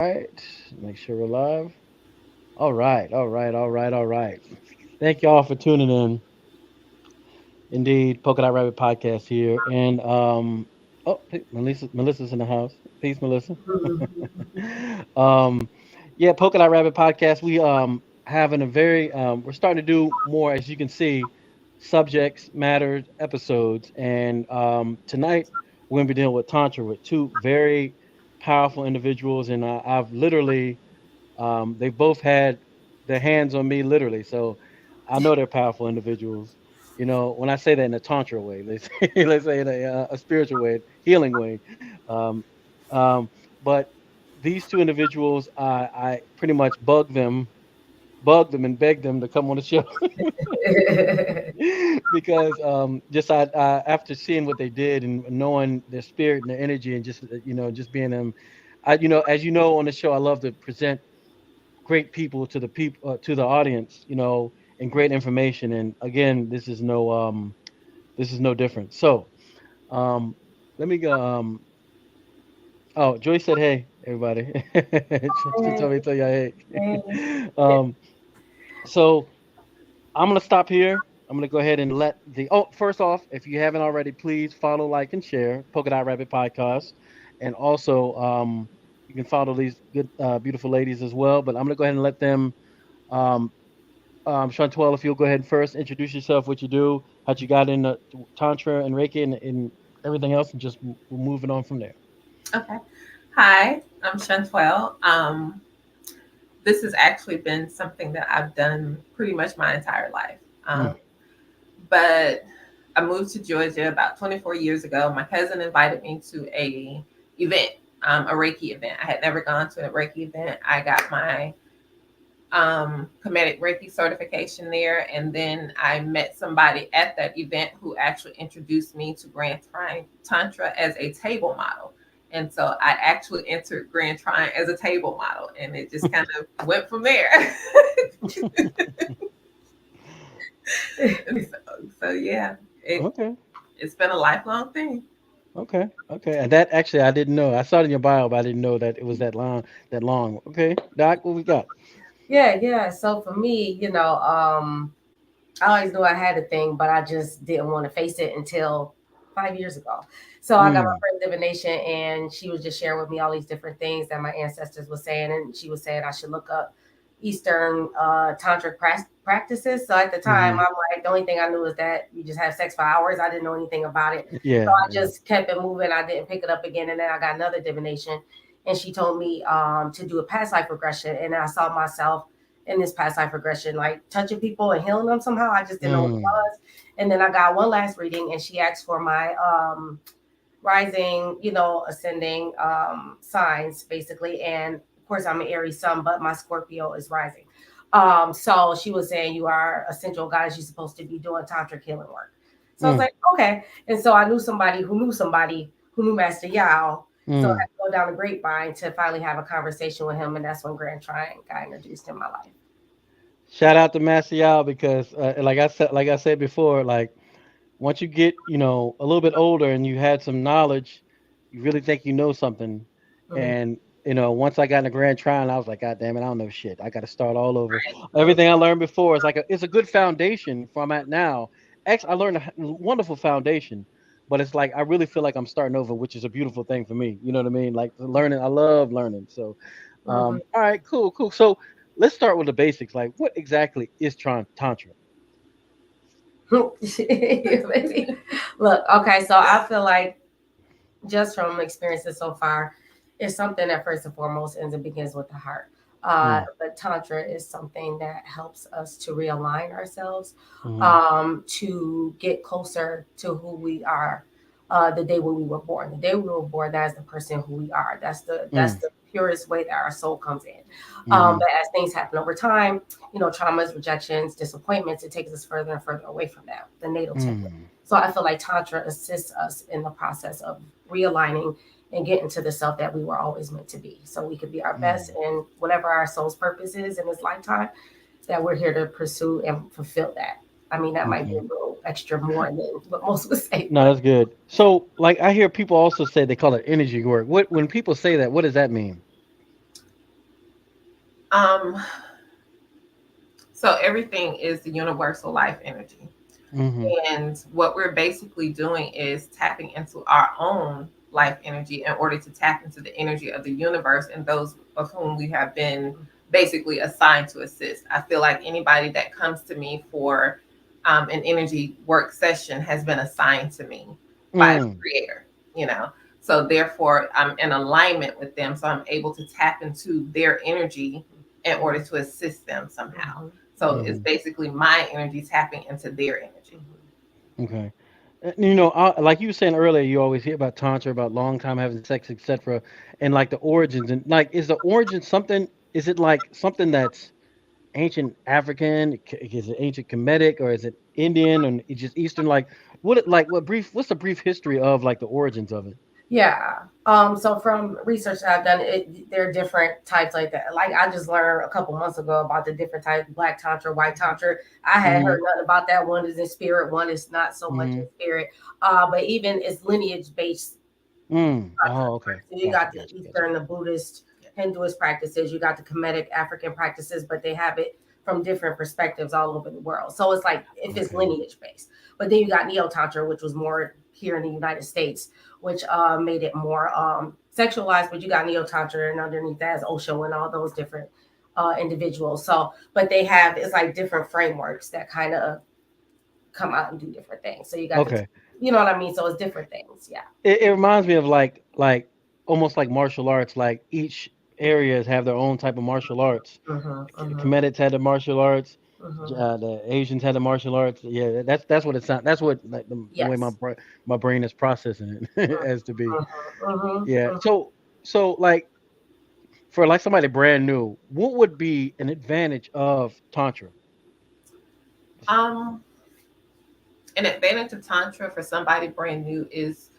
Right. Make sure we're live. All right. All right. All right. All right. Thank y'all for tuning in. Indeed, Polka Dot Rabbit podcast here, and Melissa's in the house. Peace, Melissa. um, yeah, Polka Dot Rabbit podcast. We having a very we're starting to do more, as you can see, subjects, matters, episodes, and tonight we're gonna be dealing with Tantra with two very powerful individuals, and I've literally they both had their hands on me literally, so I know they're powerful individuals. You know, when I say that in a tantra way, let's say, let's say in a spiritual way, healing way. Um, um, but these two individuals, I pretty much bugged them and begged them to come on the show because just after seeing what they did and knowing their spirit and their energy and just just being them, as you know on the show, I love to present great people to the people to the audience, and great information. And again, this is no different. So, um, let me go. Oh, Joyce said, "Hey, everybody." She told me to tell you hey. So I'm gonna stop here. I'm gonna go ahead and let the. Oh, first off, if you haven't already, please follow, like, and share Polka Dot Rabbit Podcast, and also you can follow these good, beautiful ladies as well. But I'm gonna go ahead and let them. Um, Chantuel, if you'll go ahead and first introduce yourself, what you do, how you got into Tantra and Reiki and everything else, and just we're moving on from there. Okay. Hi, I'm Chantuel. This has actually been something that I've done pretty much my entire life. Mm, But I moved to Georgia about 24 years ago. My cousin invited me to a event, a Reiki event. I had never gone to a Reiki event. I got my Comedic Reiki certification there, and then I met somebody at that event who actually introduced me to Grand Trine Tantra as a table model. And so I actually entered Grand Trine as a table model, and it just kind of went from there. so yeah, okay, it's been a lifelong thing. okay, okay. And that actually I didn't know. I saw it in your bio, but I didn't know that it was that long. That long. Okay, Doc, what we got? Yeah. So for me, I always knew I had a thing, but I just didn't want to face it until 5 years ago. So I got my Mm, first divination, and she was just sharing with me all these different things that my ancestors were saying, and she was saying I should look up Eastern tantric practices. So at the time, mm-hmm. I'm like, the only thing I knew is that you just have sex for hours. I didn't know anything about it, so Yeah, I yeah. just kept it moving. I didn't pick it up again, and then I got another divination, and she told me to do a past life regression, and I saw myself in this past life regression, like touching people and healing them somehow. I just didn't know what it Mm, was. And then I got one last reading, and she asked for my rising, ascending signs basically. And of course, I'm an Aries sun, but my Scorpio is rising. So she was saying you are a central goddess. You're supposed to be doing tantric healing work. So I was mm, like, okay. And so I knew somebody who knew Master Yao. So I mm. had to go down the grapevine to finally have a conversation with him, and that's when Grand Trine got introduced in my life. Shout out to Master because, like I said before, like once you get, a little bit older and you had some knowledge, you really think you know something. Mhm. And, once I got in the grand trial, I was like, God damn it, I don't know shit. I got to start all over. Everything I learned before is it's a good foundation for I'm at now. I learned a wonderful foundation, but it's like I really feel like I'm starting over, which is a beautiful thing for me. You know what I mean? Like learning, I love learning. So, Mhm. all right, cool, cool. So let's start with the basics. Like, what exactly is Tantra? Look, okay, so I feel like just from experiences so far, it's something that first and foremost ends and begins with the heart. Mm, But Tantra is something that helps us to realign ourselves, mm, to get closer to who we are. The day when we were born, the day we were born, that is the person who we are. That's mm, the purest way that our soul comes in. mm, But as things happen over time, traumas, rejections, disappointments, it takes us further and further away from that, the natal template. mm, So I feel like Tantra assists us in the process of realigning and getting to the self that we were always meant to be. So we could be our best mm. in whatever our soul's purpose is in this lifetime, that we're here to pursue and fulfill that. I mean, that might be a Okay. little extra more than what most would say, No, but that's good. So, like, I hear people also say they call it energy work. What when people say that, what does that mean? Um, so everything is the universal life energy. Mm-hmm. And what we're basically doing is tapping into our own life energy in order to tap into the energy of the universe and those of whom we have been basically assigned to assist. I feel like anybody that comes to me for an energy work session has been assigned to me by the Mm. creator, you know. So therefore, I'm in alignment with them. So I'm able to tap into their energy in order to assist them somehow. So it's Mm-hmm. basically my energy tapping into their energy. Okay. Like you were saying earlier, you always hear about tantra, about long time having sex, etc., and like the origins. And like, is the origin something? Is it like something that's ancient African? Is it ancient Kemetic, or is it Indian, and it's just Eastern? Like, what's the brief history of like the origins of it? Yeah. So from research that I've done, there are different types like that. Like I just learned a couple months ago about the different types: black tantra, white tantra. I had Mm-hmm. heard nothing about that. One is in spirit, one is not so much Mm-hmm. in spirit. But even it's lineage based. Mm. Oh, okay. So you Gotcha. got the Gotcha. Gotcha. Eastern, the Buddhist, Hinduist practices. You got the Kemetic African practices, but they have it from different perspectives all over the world. So it's like if it's Okay. lineage based. But then you got Neo Tantra, which was more here in the United States, which made it more sexualized. But you got Neo Tantra, and underneath that is Osho and all those different individuals. So, but they have it's like different frameworks that kind of come out and do different things. So you got the, Okay. you know what I mean. So it's different things. Yeah. It reminds me of like almost like martial arts. Like each areas have their own type of martial arts. Mm-hmm, mm-hmm, Comedics had the martial arts. mm-hmm. The Asians had the martial arts. Yeah, that's what it sounds. That's what like the way Yes. my brain is processing it as to be. Mm-hmm, Yeah. mm-hmm. So like for like somebody brand new, what would be an advantage of tantra? Um, an advantage of Tantra for somebody brand new is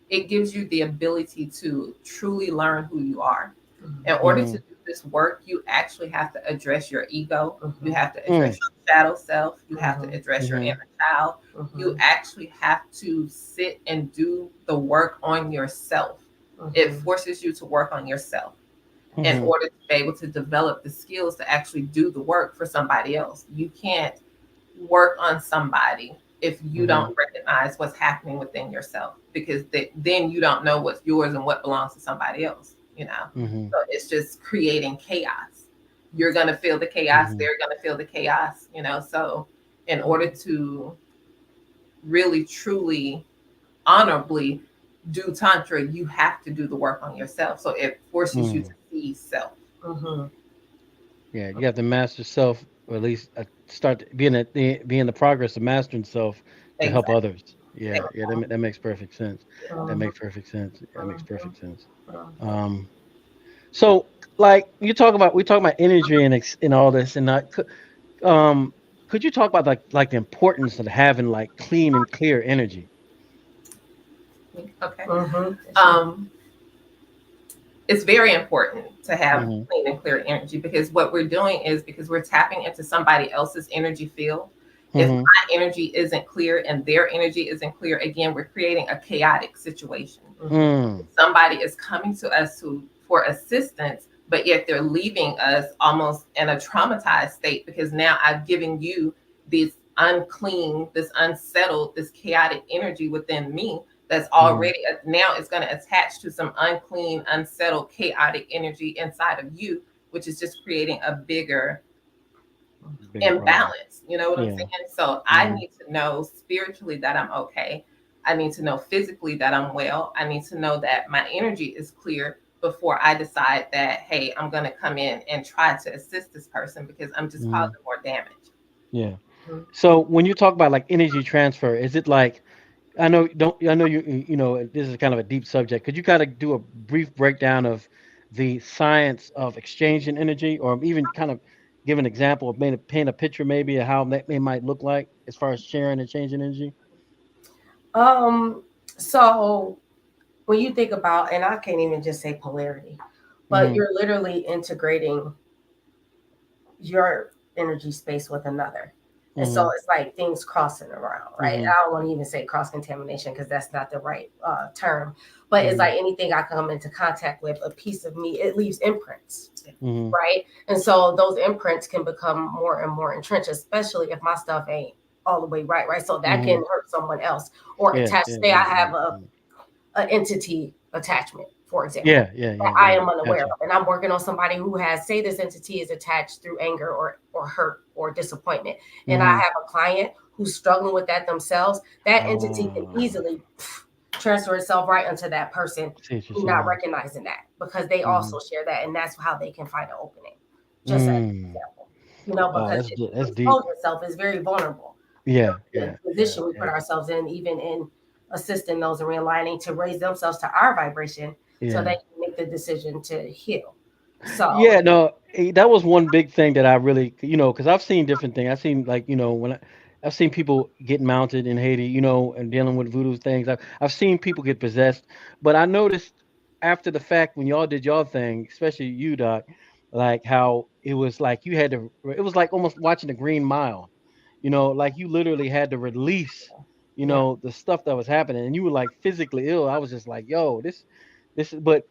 it gives you the ability to truly learn who you are. In order to Mm-hmm. do this work, you actually have to address your ego. You Mm-hmm, have to Mm. address your shadow self. You have to mm-hmm, address your Mm-hmm. inner child. You mm-hmm, actually have to sit and do the work on yourself. It mm-hmm, forces you to work on yourself in Mm-hmm. order to be able to develop the skills to actually do the work for somebody else. You can't work on somebody if you Mm-hmm. don't recognize what's happening within yourself because then you don't know what's yours and what belongs to somebody else, you know. Mm-hmm. So it's just creating chaos. You're going to feel the chaos, Mm-hmm. they're going to feel the chaos, you know. So in order to really truly honorably do tantra, you have to do the work on yourself, so it forces you to Mm. see self. mm-hmm. Yeah, you have to master self, or at least start being the progress of mastering self to help Exactly. others. Yeah, yeah, that makes perfect sense. That Mm-hmm. makes perfect sense. That makes perfect sense. Mm-hmm. Um, so like we talk about energy and all this, and um, could you talk about like the importance of having like clean and clear energy? Okay. Mm-hmm. um it's very important to have Mm-hmm. clean and clear energy because what we're doing is because we're tapping into somebody else's energy field. If Mm-hmm. my energy isn't clear and their energy isn't clear, again, we're creating a chaotic situation. Mm-hmm. Mm. Somebody is coming to us for assistance, but yet they're leaving us almost in a traumatized state because now I've given you this unclean, this unsettled, this chaotic energy within me that's Mm-hmm. already now it's going to attach to some unclean, unsettled, chaotic energy inside of you, which is just creating a bigger Bigger problem. imbalance. You know what I'm Yeah. saying? So I Mm-hmm. need to know spiritually that I'm okay. I need to know physically that I'm well. I need to know that my energy is clear before I decide that, hey, I'm going to come in and try to assist this person because I'm just Mm-hmm. causing more damage. Yeah. So when you talk about like energy transfer, is it like I know you know this is kind of a deep subject. Could you kind of do a brief breakdown of the science of exchanging energy, or even kind of give an example of maybe paint a picture maybe of how that may might look like as far as sharing and changing energy? Um, so when you think about, and I can't even just say polarity, but Mm-hmm. you're literally integrating your energy space with another. And so Mhm. it's like things crossing around, right? Mhm. I don't want to even say cross contamination because that's not the right term, but it's Mhm. like anything I come into contact with, a piece of me, it leaves imprints, Mhm. right? And so those imprints can become more and more entrenched, especially if my stuff ain't all the way right, right? So that can Mhm. hurt someone else or Yeah. attach. Yeah. Say I Yeah. have Yeah. a Yeah. an entity attachment, for example, Yeah. Yeah. that Yeah. I Yeah. am unaware Gotcha. of. And I'm working on somebody who has, say, this entity is attached through anger or hurt or disappointment. And I Mhm. have a client who's struggling with that themselves. That entity can Ah. easily transfer itself right into that person I see what you're who's not saying. recognizing that because they also Mhm. share that. And that's how they can find an opening, just as an Mm. example. You know, Wow. because That's if good. you That's deep. expose yourself, it's very vulnerable. You know, Yeah. the Yeah. Yeah. position we put Yeah. ourselves in, even in assisting those and realigning to raise themselves to our vibration so they Yeah. can make the decision to heal. So, Yeah, no, that was one big thing that I really, because I've seen different things. I've seen like, I've seen people get mounted in Haiti, and dealing with voodoo things. I've seen people get possessed, but I noticed after the fact when y'all did y'all thing, especially you, Doc, like how it was like you had to. It was like almost watching the Green Mile, like you literally had to release, yeah, the stuff that was happening, and you were like physically ill. I was just like, yo, this is, but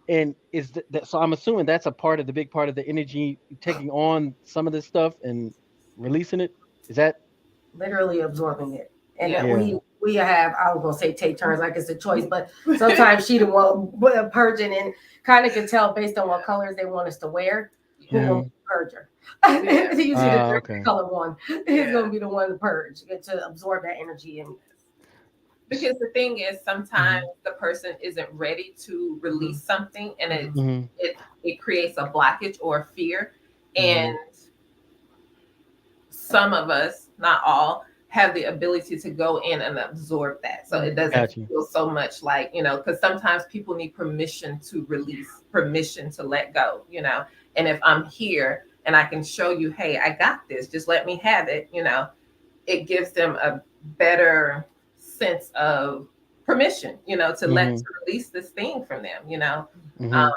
and is that so? I'm assuming that's a part of the big part of the energy taking on some of this stuff and releasing it. Is that literally absorbing it. And Yeah. yeah? we have, I was gonna say take turns like it's a choice, but sometimes she the one purging and kind of can tell based on what colors they want us to wear who Yeah. gonna Hmm. be the purger. Yeah. Usually the dirty Okay. color one is Yeah. gonna be the one to purge, to absorb that energy and S- Because the thing is, sometimes mhm, the person isn't ready to Mhm. release something, and Mhm. mhm, it creates a blockage or a fear. And mhm, some of us, not all, have the ability to go in and absorb that, so it doesn't got you. feel so much like, because sometimes people need permission to release, permission to let go. And if I'm here and I can show you, hey, I got this, just let me have it. It gives them a better sense of permission, to Mhm, release this thing from them. mhm. Um,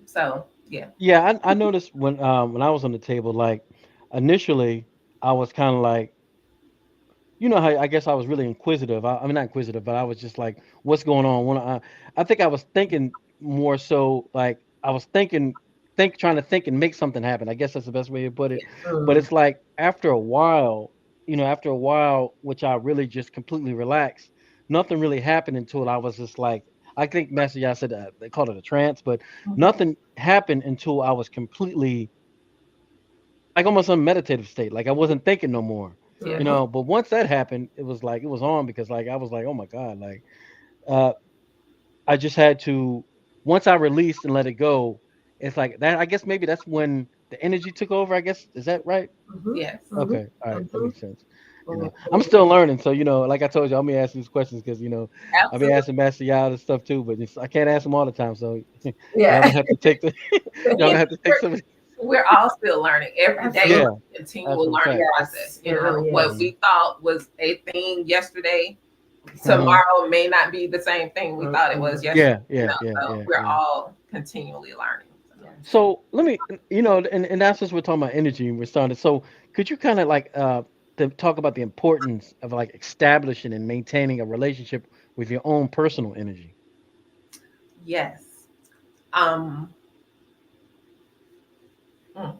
so yeah. Yeah, I noticed when I was on the table, like initially I was kind of like, how I guess I was really inquisitive. I mean, not inquisitive, but I was just like, what's going on? I think I was thinking more so like I was trying to think and make something happen. I guess that's the best way to put it. But Mhm. it's like after a while, which I really just completely relaxed, nothing really happened until I was just like, I think Master Yah said they called it a trance, but nothing happened until I was completely like almost a meditative state. Like I wasn't thinking no more, Yeah. But once that happened, it was like it was on because like I was like, oh my God, like uh I just had to once I released and let it go, it's like that I guess maybe that's when the energy took over, I guess. Is that right? Mhm. Yes. Mhm. Okay. All right. That Mhm. makes sense. I'm Mhm. still learning. So, like I told you, I'm gonna ask these questions because, I'll be Absolutely. asking Master Yao this stuff too, but I can't ask them all the time. So y'all Yeah. gonna have to take the y'all gonna have to take some of We're all still learning. Every day is yeah, Absolutely. a that's continual a learning fact. process. Yes, it really What is. Hmm. we thought was a thing yesterday, Hmm. tomorrow may not be the same thing we thought it was Mhm. yesterday. Yeah, yeah, yeah, So yeah, we're yeah. all continually learning. So. Yes. So let me, and that's just we're talking about energy and we're starting. So could you kind of like to talk about the importance of like establishing and maintaining a relationship with your own personal energy? Yes. Um, mm.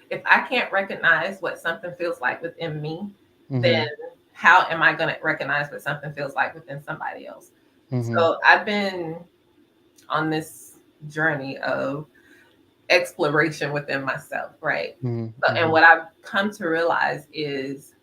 If I can't recognize what something feels like within me, then Mm-hmm. how am I going to recognize what something feels like within somebody else? Mm-hmm. So I've been on this journey of exploration within myself, right? So, and Mm-hmm. what I've come to realize is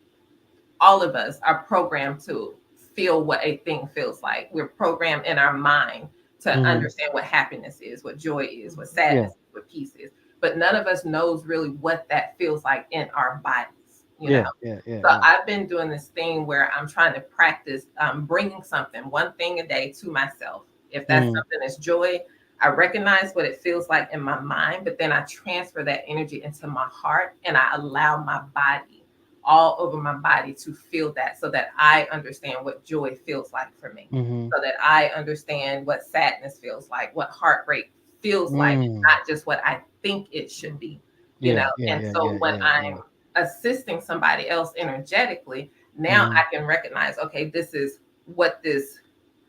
all of us are programmed to feel what a thing feels like. We're programmed in our mind to Mm-hmm. understand what happiness is, what joy is, what Yeah. sadness is, what peace is. But none of us knows really what that feels like in our bodies. Yeah. Yeah. Yeah. So Yeah. I've been doing this thing where I'm trying to practice bringing something, one thing a day to myself. If that's Mm-hmm. something that's joy, I recognize what it feels like in my mind, but then I transfer that energy into my heart and I allow my body, all over my body, to feel that so that I understand what joy feels like for me, Mm-hmm. so that I understand what sadness feels like, what heartbreak feels like, Mm. not just what I think it should be. And so when I'm assisting somebody else energetically, now Mhm. I can recognize, okay, this is what this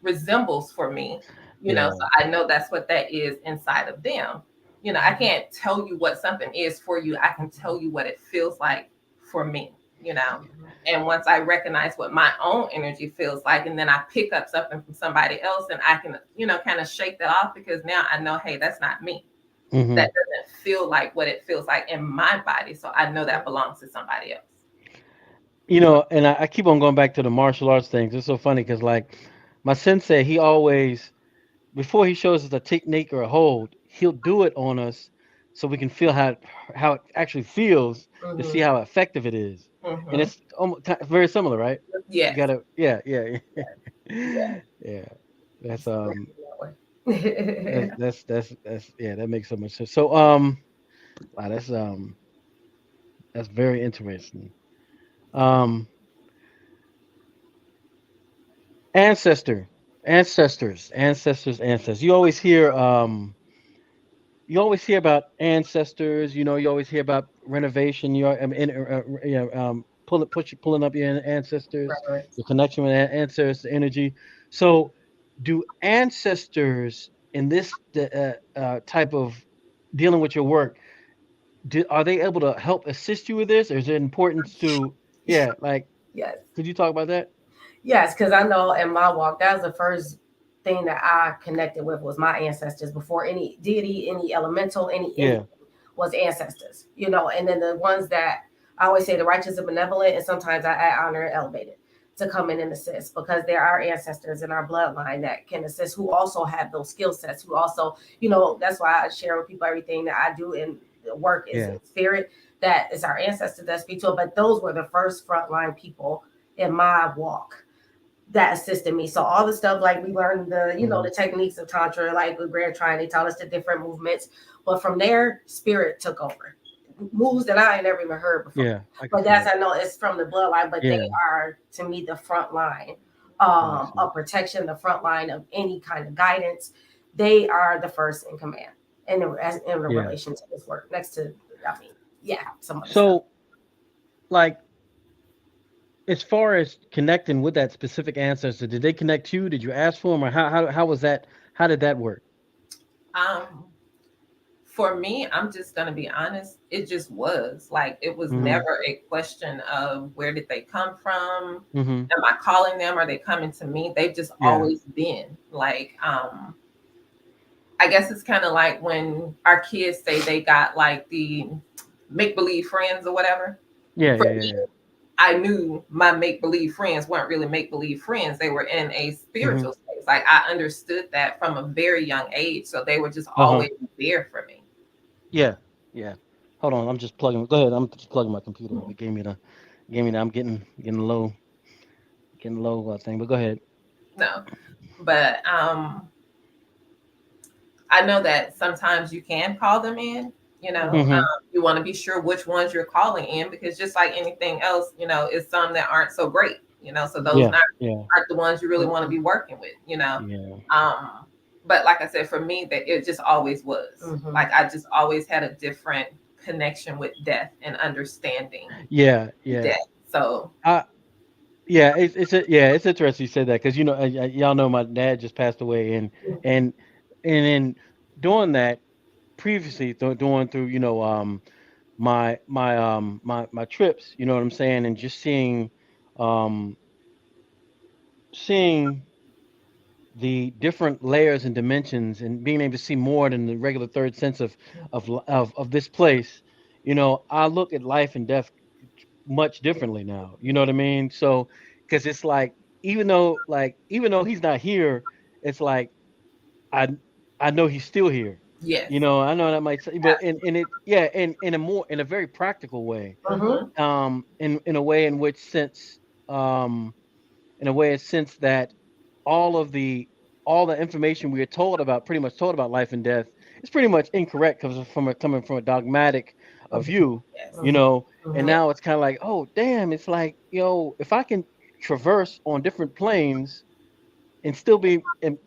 resembles for me, so Yeah. I know that's what that is inside of them. I can't tell you what something is for you. I can tell you what it feels like for me, you know. And once I recognize what my own energy feels like, and then I pick up something from somebody else, and I can, kind of shake that off, because now I know, hey, that's not me. That Mhm. doesn't feel like what it feels like in my body. So I know that belongs to somebody else. And I keep on going back to the martial arts things. It's so funny because, like, my sensei, he always, before he shows us a technique or a hold, he'll do it on us so we can feel how it actually feels to see how effective it is. And Mm-hmm. it's almost very similar, right? You Yes. gotta, yeah, yeah, Yes. yeah. That's It's yeah, that makes so much sense. So wow, that's very interesting. Um, ancestor, ancestors. You always hear about ancestors. You always hear about renovation. Pulling up your ancestors, right. your connection with ancestors, energy. So, do ancestors in this type of dealing with your work, are they able to help assist you with this, or is it important to, yeah, like, Yes. could you talk about that? Yes, because I know in my walk, that was the first thing that I connected with was my ancestors before any deity, any elemental, anything Yeah. was ancestors, and then the ones that I always say the righteous and benevolent, and sometimes I add honor and elevated to come in and assist because there are ancestors in our bloodline that can assist who also have those skill sets, who also, that's why I share with people everything that I do in the work is Yeah. in spirit, that is our ancestors that speak to it. But those were the first frontline people in my walk that assisted me. So all the stuff like we learned Mhm. the techniques of Tantra, like with Grand Trine, they taught us the different movements. But from there, spirit took over. Moves that I ain't never even heard before. Yeah, I can But see that's that. I know it's from the bloodline, but they Yeah, are to me the front line gotcha. of protection, the front line of any kind of guidance. They are the first in command in Yeah. relation to this work. Next to yeah, some other stuff. So, like, as far as connecting with that specific ancestor, did they connect you? Did you ask for them, or how was that? How did that work? Um, for me, I'm just gonna be honest. It just was like it was Mhm. never a question of where did they come from? Mhm. Am I calling them? Are they coming to me? They've just Yeah. always been like. I guess it's kind of like when our kids say they got like the make believe friends or whatever. Yeah. For Yeah. Yeah. me, Yeah. I knew my make believe friends weren't really make believe friends. They were in a Mhm. spiritual space. Like I understood that from a very young age. So they were just Uh huh. always there for me. Yeah. Yeah. Hold on. I'm just plugging. Go ahead. I'm just plugging my computer up. It gave me the. I'm getting low thing. But go ahead. No. But I know that sometimes you can call them in. Mhm. You want to be sure which ones you're calling in because just like anything else, it's some that aren't so great. So those Yeah. not Yeah. aren't the ones you really want to be working with. Yeah. Um, but like I said, for me, that it just always was like I just always had a different connection with death and understanding Yeah. Yeah. death. So I Yeah, it's interesting you said that because y'all know my dad just passed away, and and in doing that previously, doing through my trips, you know what I'm saying, and just um seeing the different layers and dimensions and being able to see more than the regular third sense of this place. I look at life and death much differently now. You know what I mean? So, because it's like, even though he's not here, it's like I I know he's still here. yes, I know that might say, but in it, yeah, in a very practical way. hmm In a way in which sense, um, in a way in sense that all of the all the information we are told about, pretty much told about life and death, is pretty much incorrect because coming from a dogmatic view, yes, you know. And yes, now it's kind of like, oh damn, it's like, if I can traverse on different planes and still be and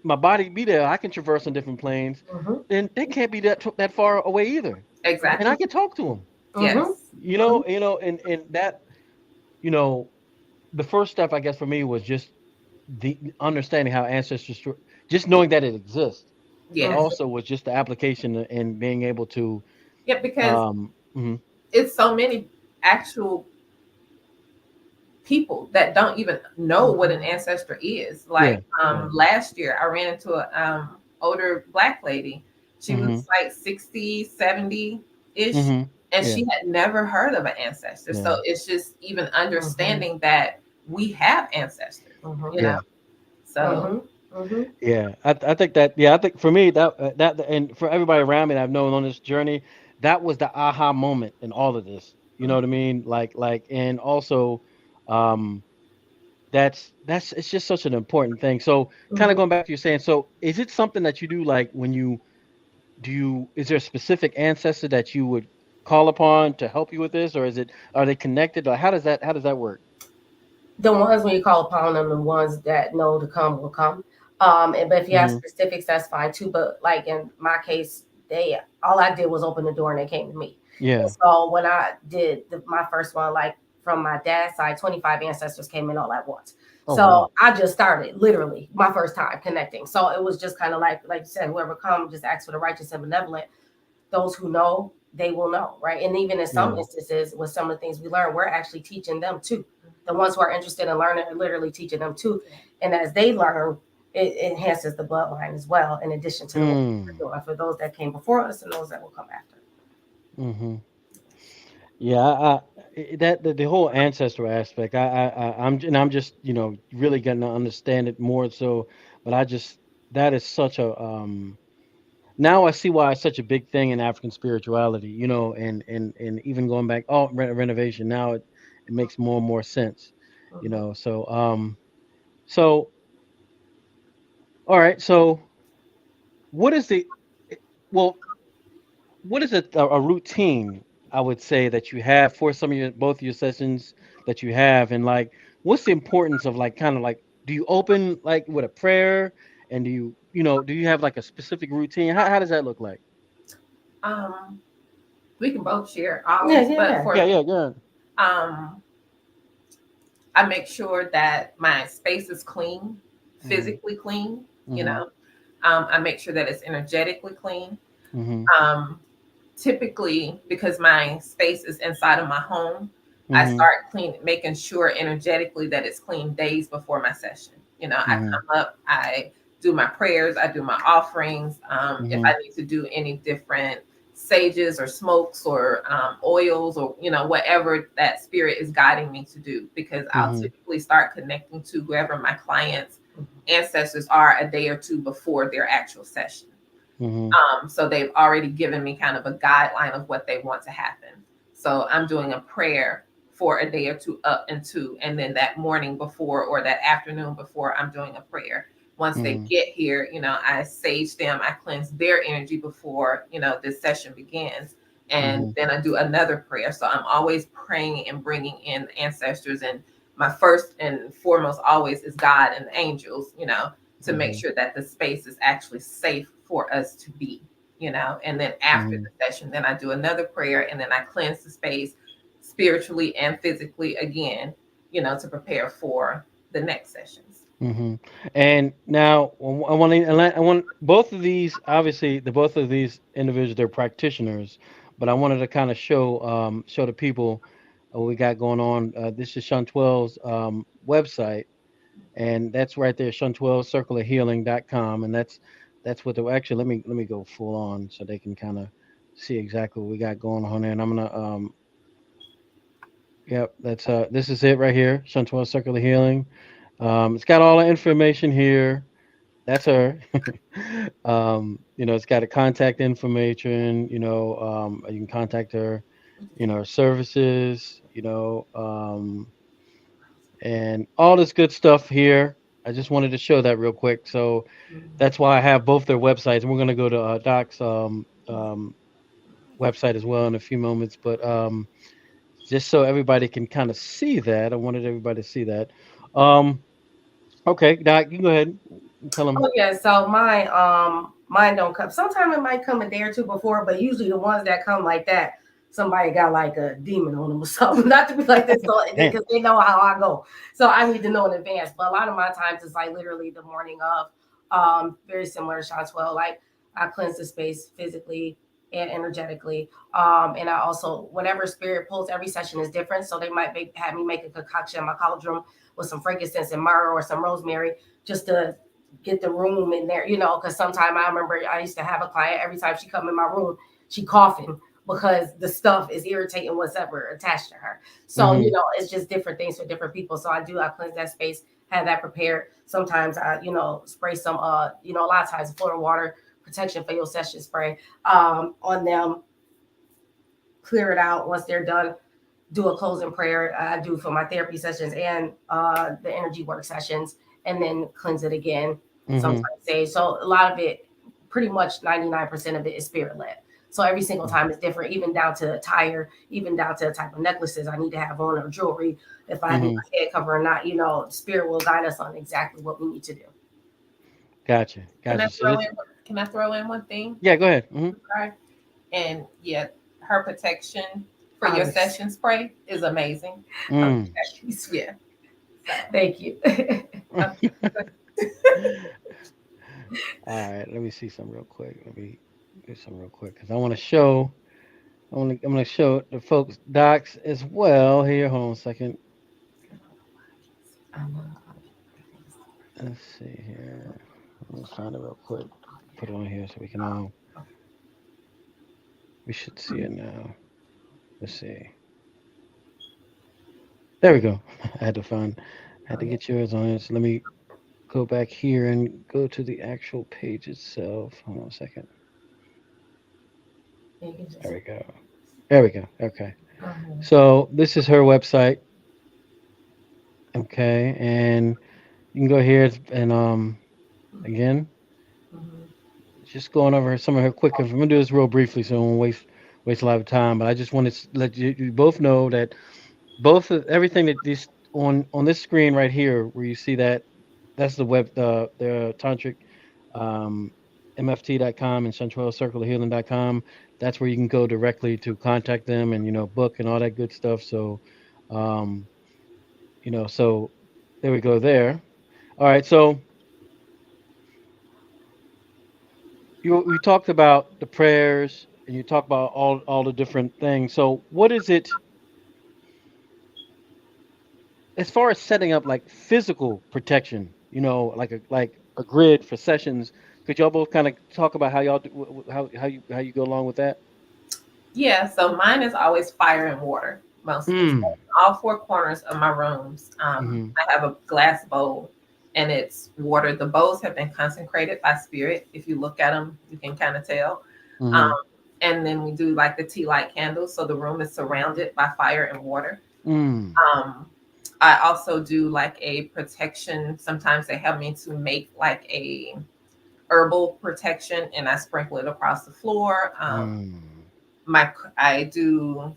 my body be there, I can traverse on different planes, then they can't be that far away either. and I Exactly. can talk to them. Mm-hmm. Yes. And that, you know, the first step, I guess, for me was just the understanding how ancestors, just knowing that it exists, but Yes. also was just the application and being able to, Yeah, because um, mhm, it's so many actual people that don't even know what an ancestor is. yeah, Like yeah, last year I ran into a older black lady. She hmm was like 60, 70 ish, hmm and yeah, she had never heard of an ancestor. yeah, So it's just even Mm-hmm. understanding that we have ancestors, Mm-hmm. you know. yeah. So Mm-hmm. Mm-hmm. Yeah, I think that, yeah, I think for me that and for everybody around me that I've known on this journey, that was the aha moment in all of this. You know what I mean? And also, um, that's it's just such an important thing. So kind of Mm-hmm. going back to you saying, so is it something that you do like when you do you is there a specific ancestor that you would call upon to help you with this, or are they connected, or how does that work? The ones when you call upon them, the ones that know to come will come. But if you have Hmm. specifics, that's fine too. But like in my case, they all I did was open the door and they came to me. And Yeah. so when I did my first one, like from my dad's side, 25 ancestors came in all at once. Oh So wow. I just started literally my first time connecting. So it was just kind of like you said, whoever come, just ask for the righteous and benevolent. Those who know, they will know, right? And even in some Yeah. instances, with some of the things we learn, we're actually teaching them too. The ones who are interested in learning are literally teaching them too. And as they learn, it enhances the bloodline as well, in addition to the work Mm. we're doing for those that came before us and those that will come after. Hmm. Yeah, that the whole ancestor aspect, I'm just really getting to understand it more. So, but I just that is such a now I see why it's such a big thing in African spirituality, and even going back, renovation. Now it makes more and more sense, you Mhm. know. So all right, so what is the well what is a routine I would say that you have for some of your both of your sessions that you have, and like what's the importance of like kind of like do you open like with a prayer, and do you have like a specific routine? How does that look like? um, we can both share Yeah, ours, yeah, but yeah. Yeah, for yeah, me, yeah. um, I make sure that my space is clean, Hmm. physically clean. You Hmm. know, I make sure that it's energetically clean. Hmm. Um, Typically, because my space is inside of my home, I Hmm. start making sure energetically that it's clean days before my session. You know, I Hmm. come up, I do my prayers, I do my offerings. If Hmm. I need to do any different sages or smokes or oils or whatever that spirit is guiding me to do, because I'll Hmm. typically start connecting to whoever my clients' ancestors are a day or two before their actual session. Hmm. So they've already given me kind of a guideline of what they want to happen. So I'm doing a prayer for a day or two up into, and then that morning before or that afternoon before, I'm doing a prayer. Once they Hmm. get here, I sage them, I cleanse their energy before, this session begins. And Hmm. then I do another prayer. So I'm always praying and bringing in ancestors. And my first and foremost always is God and the angels, to make Hmm. sure that the space is actually safe for us to be, and then after Hmm. the session, then I do another prayer and then I cleanse the space spiritually and physically again, to prepare for the next sessions. Hmm. And now I want both of these, obviously the both of these individuals, they're practitioners, but I wanted to kind of show the people what we got going on. This is Shantwell's website, and that's right there, Shantwell circle of healing.com, and that's what the actually let me go full on so they can kind of see exactly what we got going on there. And I'm gonna yep, that's this is it right here, Shantwell Circle of Healing. It's got all the information here. That's her. It's got a contact information. You can contact her. Her services. And all this good stuff here. I just wanted to show that real quick. So that's why I have both their websites. And we're gonna go to Doc's website as well in a few moments. But just so everybody can kind of see that, I wanted everybody to see that. Um, okay, Doc, you go ahead and tell them. Oh yeah. So my Mine don't come. Sometimes it might come a day or two before, but usually the ones that come like that, somebody got like a demon on them or something. Not to be like this, because they know how I go. So I need to know in advance. But a lot of my times it's like literally the morning of. Very similar to Chantel. Like I cleanse the space physically and energetically. And I also, whenever spirit pulls, every session is different. So they might have me make a concoction in my cauldron with some frankincense and myrrh or some rosemary just to get the room in there, because sometimes I remember I used to have a client, every time she come in my room, she coughing because the stuff is irritating whatever attached to her. So, it's just different things for different people. So I cleanse that space, have that prepared. Sometimes I, spray some, a lot of times Florida water protection for your session spray on them, clear it out once they're done. Do a closing prayer. I do for my therapy sessions and the energy work sessions, and then cleanse it again. Sometimes say so. A lot of it, pretty much 99% of it is spirit led. So every single time is different, even down to attire, even down to the type of necklaces I need to have on or jewelry. If I need my head cover or not, spirit will guide us on exactly what we need to do. Gotcha. Can I So throw in one thing? yeah, go ahead. Okay. And yeah, her protection for your session spray is amazing. Yeah. Thank you. All right, let me see some real quick. Let me do some real quick because I want to show. I'm gonna show the folks docs as well here. Hold on a second. Let's see here. Let's find it real quick. Put it on here so we can all. We should see it now. Let's see. There we go. I had to find. I had to get yours on it. So let me go back here and go to the actual page itself. Hold on a second. There we go. There we go. Okay. So this is her website. Okay, and you can go here and again, just going over some of her quick info. I'm gonna do this real briefly, so I won't waste a lot of time. But I just wanted to let you both know that both of everything that this on this screen right here, where you see that, that's the web the tantric um, mft.com and centralcirclehealing.com. That's where you can go directly to contact them and book and all that good stuff. So um, so there we go there. All right, so you talked about the prayers and you talked about all the different things. So what is it as far as setting up like physical protection? Like a grid for sessions. Could y'all both kind of talk about how y'all do, how you go along with that? Yeah, so mine is always fire and water mostly. So all four corners of my rooms, I have a glass bowl and it's water. The bowls have been consecrated by spirit. If you look at them, you can kind of tell. And then we do like the tea light candles. So the room is surrounded by fire and water. I also do like a protection. Sometimes they help me to make like a herbal protection and I sprinkle it across the floor. I do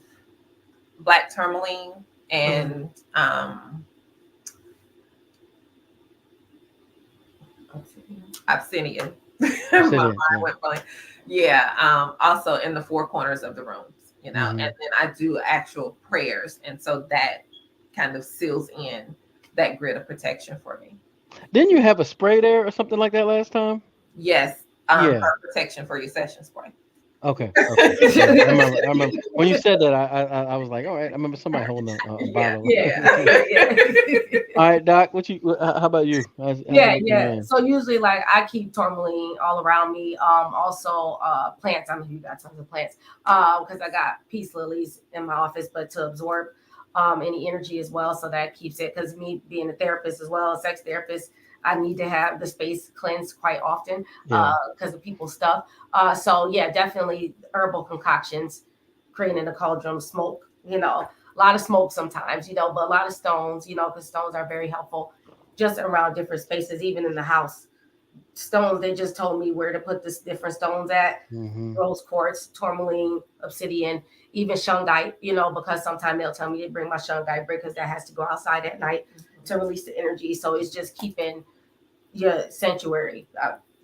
black tourmaline and obsidian. My mind went blank. Yeah. Also in the four corners of the rooms, and then I do actual prayers, and so that kind of seals in that grid of protection for me. Didn't you have a spray there or something like that last time? Yes. Yeah. Protection for your session spray. Okay. Yeah, I remember when you said that. I was like, all right. I remember somebody holding a bottle. Yeah. All right, Doc. How about you? Yeah. So usually, like I keep tourmaline all around me. Also, plants. I know you got tons of plants. Because I got peace lilies in my office, but to absorb any energy as well. So that keeps it. Because me being a therapist as well, a sex therapist, I need to have the space cleansed quite often because of people's stuff. So yeah, definitely herbal concoctions, creating a cauldron, smoke, a lot of smoke sometimes, but a lot of stones, because stones are very helpful just around different spaces, even in the house. Stones, they just told me where to put this different stones at. Rose quartz, tourmaline, obsidian, even shungite, because sometimes they'll tell me to bring my shungite brick because that has to go outside at night to release the energy. So it's just keeping your sanctuary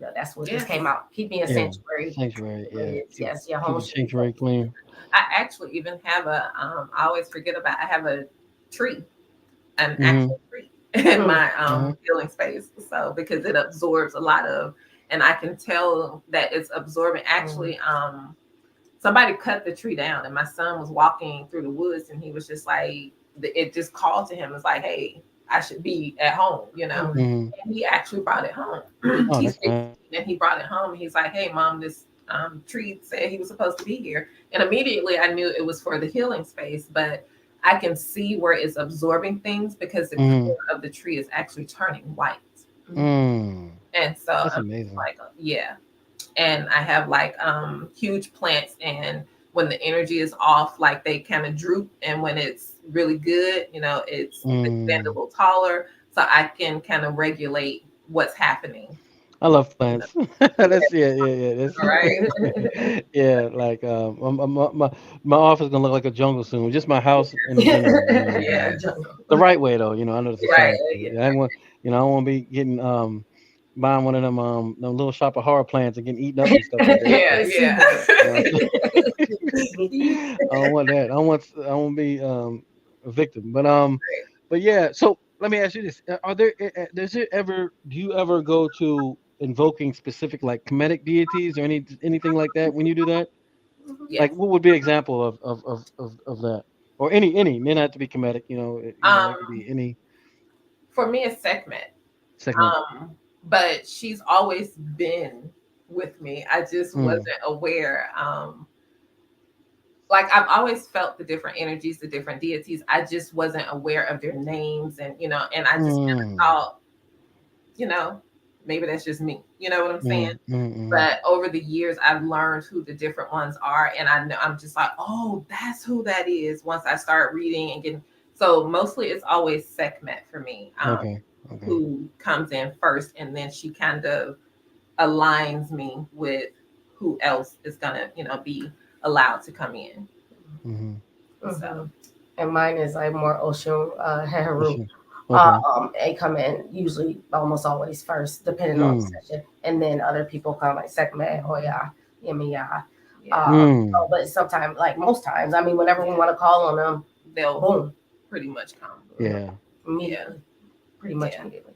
Yeah, that's what just Yes. came out. Keep me a Yeah, sanctuary. sanctuary. It Yeah, is. Yes, your keep home the should be sanctuary clean. I actually even have a I always forget about, I have a tree, an Mm-hmm. actual tree in my Uh-huh. healing space. So because it absorbs a lot of, and I can tell that it's absorbing. Actually, somebody cut the tree down, and my son was walking through the woods, and he was just like, it just called to him. It's like, hey, I should be at home, you know. Mm-hmm. And he actually brought it home. Oh, He's that's 16, nice. and he brought it home. He's like, hey, mom, this tree said he was supposed to be here. And immediately I knew it was for the healing space, but I can see where it's absorbing things because the Mm-hmm. core of the tree is actually turning white. Mm. And so That's I'm just amazing. like, yeah. And I have like huge plants, and when the energy is off, like they kind of droop, and when it's really good, you know, it's they stand a Mm. little taller, so I can kind of regulate what's happening. I love plants. That's yeah. That's All right. yeah. Like my office gonna look like a jungle soon. Just my house in general. You know, Yeah. the right way though. You know, I know it's a Right. science. Yeah. I want I don't want to be getting buying one of them little shop of horror plants and getting eaten up and stuff like that. Yeah. Yeah. You know I don't want that. I don't want to be a victim. But yeah. So let me ask you this: Are there does it ever do you ever go to invoking specific like comedic deities or anything like that when you do that? Yes. Like what would be an example of that? Or any may not have to be comedic. It could Um, be any for me, it's Sekhmet. segment. But she's always been with me. I just Mm, wasn't aware. Like I've always felt the different energies, the different deities. I just wasn't aware of their names, and and I just kind of mm, thought, you know, maybe that's just me. You know what I'm saying? mm. But over the years, I've learned who the different ones are, and I know I'm just like, oh, that's who that is. Once I start reading and getting, so mostly it's always Sekhmet for me, Okay. Okay. who comes in first, and then she kind of aligns me with who else is gonna, be allowed to come in. Mm-hmm. So And mine is like more ocean Heru. Sure. Okay. They come in usually almost always first, depending on the Mm, session, and then other people come like Sekhmet, Oya, Yemiya. yeah, But sometimes, like most times, I mean, whenever we want to call on them, they'll boom, pretty much come. yeah. Yeah, immediately, pretty much yeah, immediately.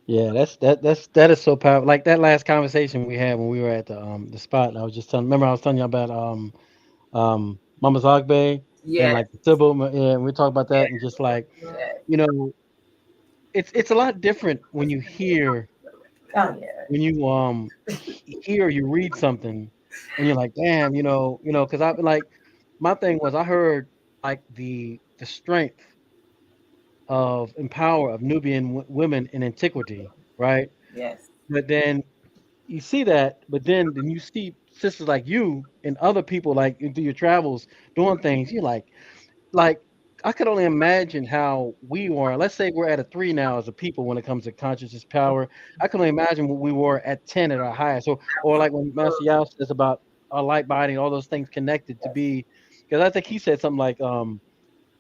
Yeah, that is so powerful. Like that last conversation we had when we were at the spot. I was just telling. Remember, I was telling you about Mama Zogbe and yes, like the Sybil. Yeah, and we talked about yes, that and just like yes. you know, it's a lot different when you hear Oh yeah, when you hear you read something and you're like, damn, because I like my thing was I heard like the strength of and power of Nubian women in antiquity, right? Yes. But then you see that, but then you see sisters like you and other people like through your travels doing things. You're like I could only imagine how we were. Let's say we're at a 3 now as a people when it comes to consciousness power. I can only imagine what we were at 10 at our highest. Or like when Master Yao says about our light body and all those things connected to be, because I think he said something like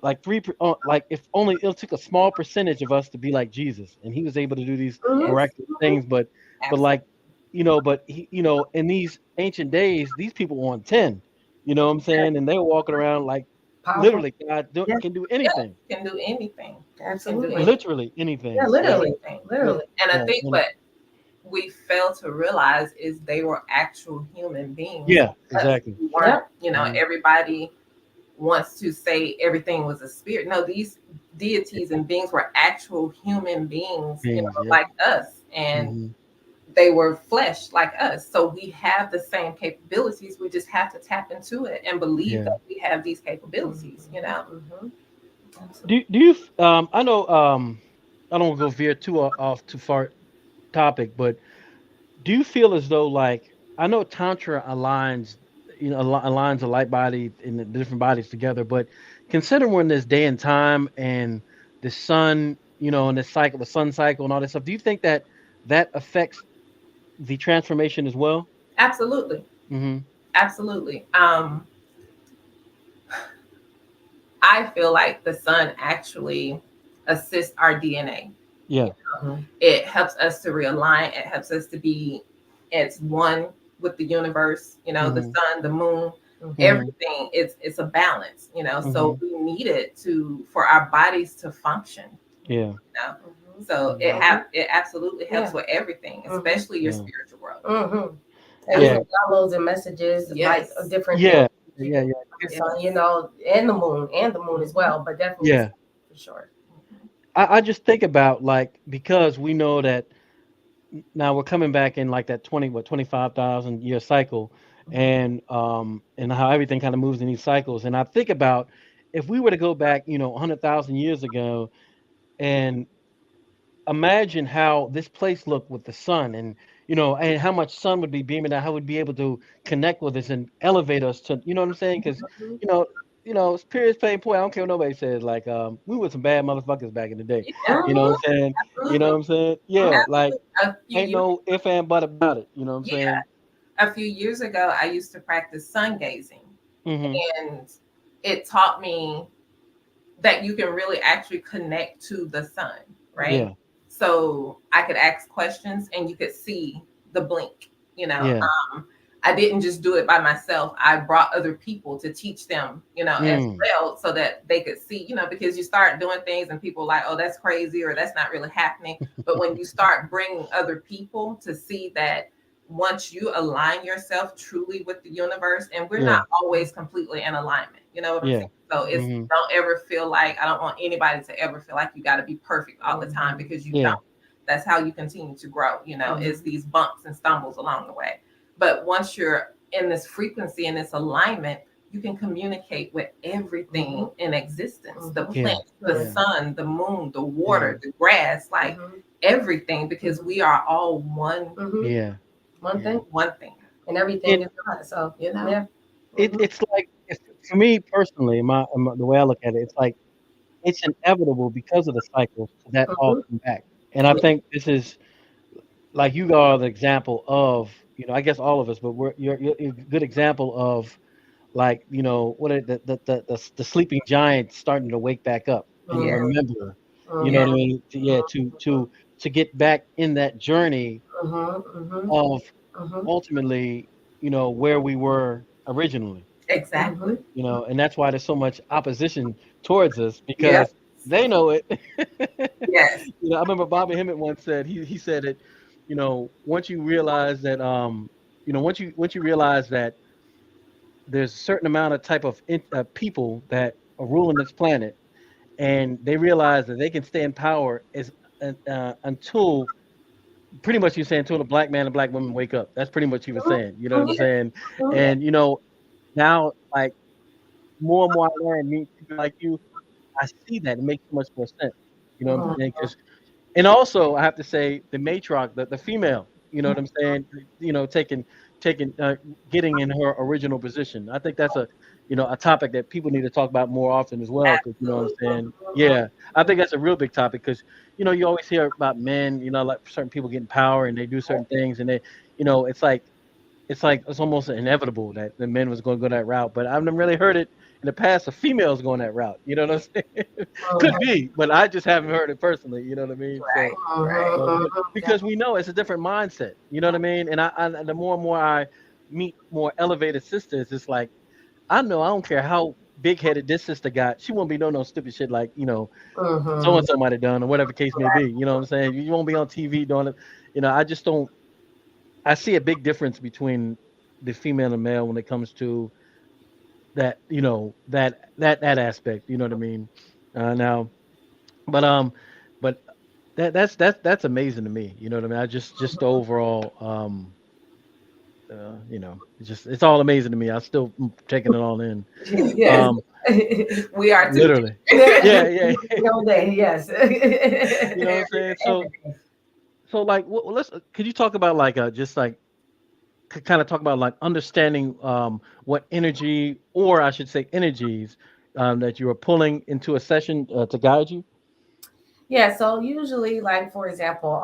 like if only it took a small percentage of us to be like Jesus, and he was able to do these Yes, miraculous things. But absolutely. like but he, in these ancient days, these people were on 10. You know what I'm saying? And they were walking around like powerful. literally God Yeah, can do Yeah, anything, can do anything. Can do absolutely. anything. literally Yeah, anything. Yeah, literally, Anything. yeah, literally. And I yeah, think what we fail to realize is they were actual human beings yeah, like us. exactly. We weren't, Yep. Hmm. everybody wants to say everything was a spirit. No, these deities and beings were actual human beings, Beings. Yep. like us. And Hmm. they were flesh like us. So we have the same capabilities. We just have to tap into it and believe Yeah. that we have these capabilities. Mm-hmm. Do you? I know. I don't want to go veer too off too far topic, but do you feel as though like I know Tantra aligns, aligns the light body and the different bodies together, but consider when this day and time and the sun, and the cycle, the sun cycle and all this stuff, do you think that that affects the transformation as well? Absolutely. Mm-hmm. Absolutely. I feel like the sun actually assists our DNA. Yeah. It helps us to realign. It helps us to be it's one with the universe, the Mhm. sun, the moon, Mhm. Mhm. everything. It's a balance, so Mhm. we need it for our bodies to function, Yeah. know. Mhm. So Mhm. it absolutely helps Yeah. with everything, Mhm. especially your Yeah. spiritual growth. Mhm. And Yeah. downloads and messages like Yes. different things Yeah. you Yeah. get Yeah. from the Yes. sun, and the moon as Mhm. well, but definitely the sun Yeah. for sure. Mhm. I just think about like because we know that now we're coming back in like that 25,000 year cycle and how everything kind of moves in these cycles. And I think about if we were to go back, 100,000 years ago and imagine how this place looked with the sun and how much sun would be beaming out, how we'd be able to connect with us and elevate us to, you know what I'm saying? Because, Mhm. you know, it's period pain point. I don't care what nobody says. Like, we were some bad motherfuckers back in the day. Yeah, You know what Mhm. I'm saying? You know absolutely. what I'm saying? Yeah, like Absolutely. A few ain't years, no if and but about it. You know what I'm yeah, saying? a few years ago, I used to practice sun gazing, Hmm. and it taught me that you can really actually connect to the sun, right? Yeah, So I could ask questions and you could see the blink, you know. yeah. I didn't just do it by myself. I brought other people to teach them, as Mm. well, so that they could see, because you start doing things and people are like, oh, that's crazy or that's not really happening. But when you start bringing other people to see that once you align yourself truly with the universe, and we're not Yeah, always completely in alignment, you know what I'm yeah. saying? So it's Hmm. don't ever feel like I don't want anybody to ever feel like you got to be perfect all the time because you Yeah, don't. That's how you continue to grow, is Mhm. these bumps and stumbles along the way. But once you're in this frequency and this alignment, you can communicate with everything Mhm. in existence, the Mhm. yeah, plants, the Right. yeah, sun, the moon, the yeah, water, the grass, like Mhm. everything, because Mhm. we are all one Mhm. yeah, One yeah. thing one thing, and everything It is God. So you know? yeah. it Mhm. it's like for me personally, the way I look at it, it's like it's inevitable because of the cycles for that all Mhm. come back. And I Yeah. think this is like you are the example of, I guess all of us, but you're a good example of like, what are the sleeping giants starting to wake back up and to Yes. Mhm. remember, you know Yes. what I Mhm. mean? Yeah, to get back in that journey Mhm. Mhm. of Mhm. ultimately, where we were originally. Exactly. Mhm. And that's why there's so much opposition towards us Yep. because they know it. Yes. I remember Bobby Hemmett once said he said it. Once you realize that once you realize that there's a certain amount of type of people that are ruling this planet, and they realize that they can stay in power until pretty much you saying until the black man and black woman wake up. That's pretty much he was saying. You know what I'm Mhm. Yes. saying? Mhm. Yes. And now like more and more I learn, meet people like you, I see that it makes so much more sense. You know what I'm Mhm. saying? 'Cause and also, I have to say the matriarch, the female, you know what I'm saying? Taking, getting in her original position. I think that's a topic that people need to talk about more often as well. Because you know what I'm Absolutely. saying? Yeah, I think that's a real big topic. Because you always hear about men, like certain people getting power and they do certain things, and it's almost inevitable that the men was going to go that route. But I've never really heard it in the past of females going that route. You know what I'm saying? Could Mhm. be, but I just haven't heard it personally. You know what I mean? So. Right. Right. But because we know it's a different mindset, you know what I mean? And the more and more I meet more elevated sisters, it's like I know I don't care how big headed this sister got, she won't be no stupid shit like so Mhm. and so might have done or whatever case may be. You know what I'm saying? You won't be on TV doing it. I just don't. I see a big difference between the female and male when it comes to that. That aspect. You know what I mean? Now, but but that's amazing to me. You know what I mean? I just the overall it's all amazing to me. I still taking it all in. Yes. Um We are too. Literally. Yeah. Yeah, yeah. No day, yes. You know what I'm saying? So like let's could you talk about like just like kind of talk about like understanding what energy or I should say energies that you are pulling into a session to guide you? Yeah, so usually, like for example,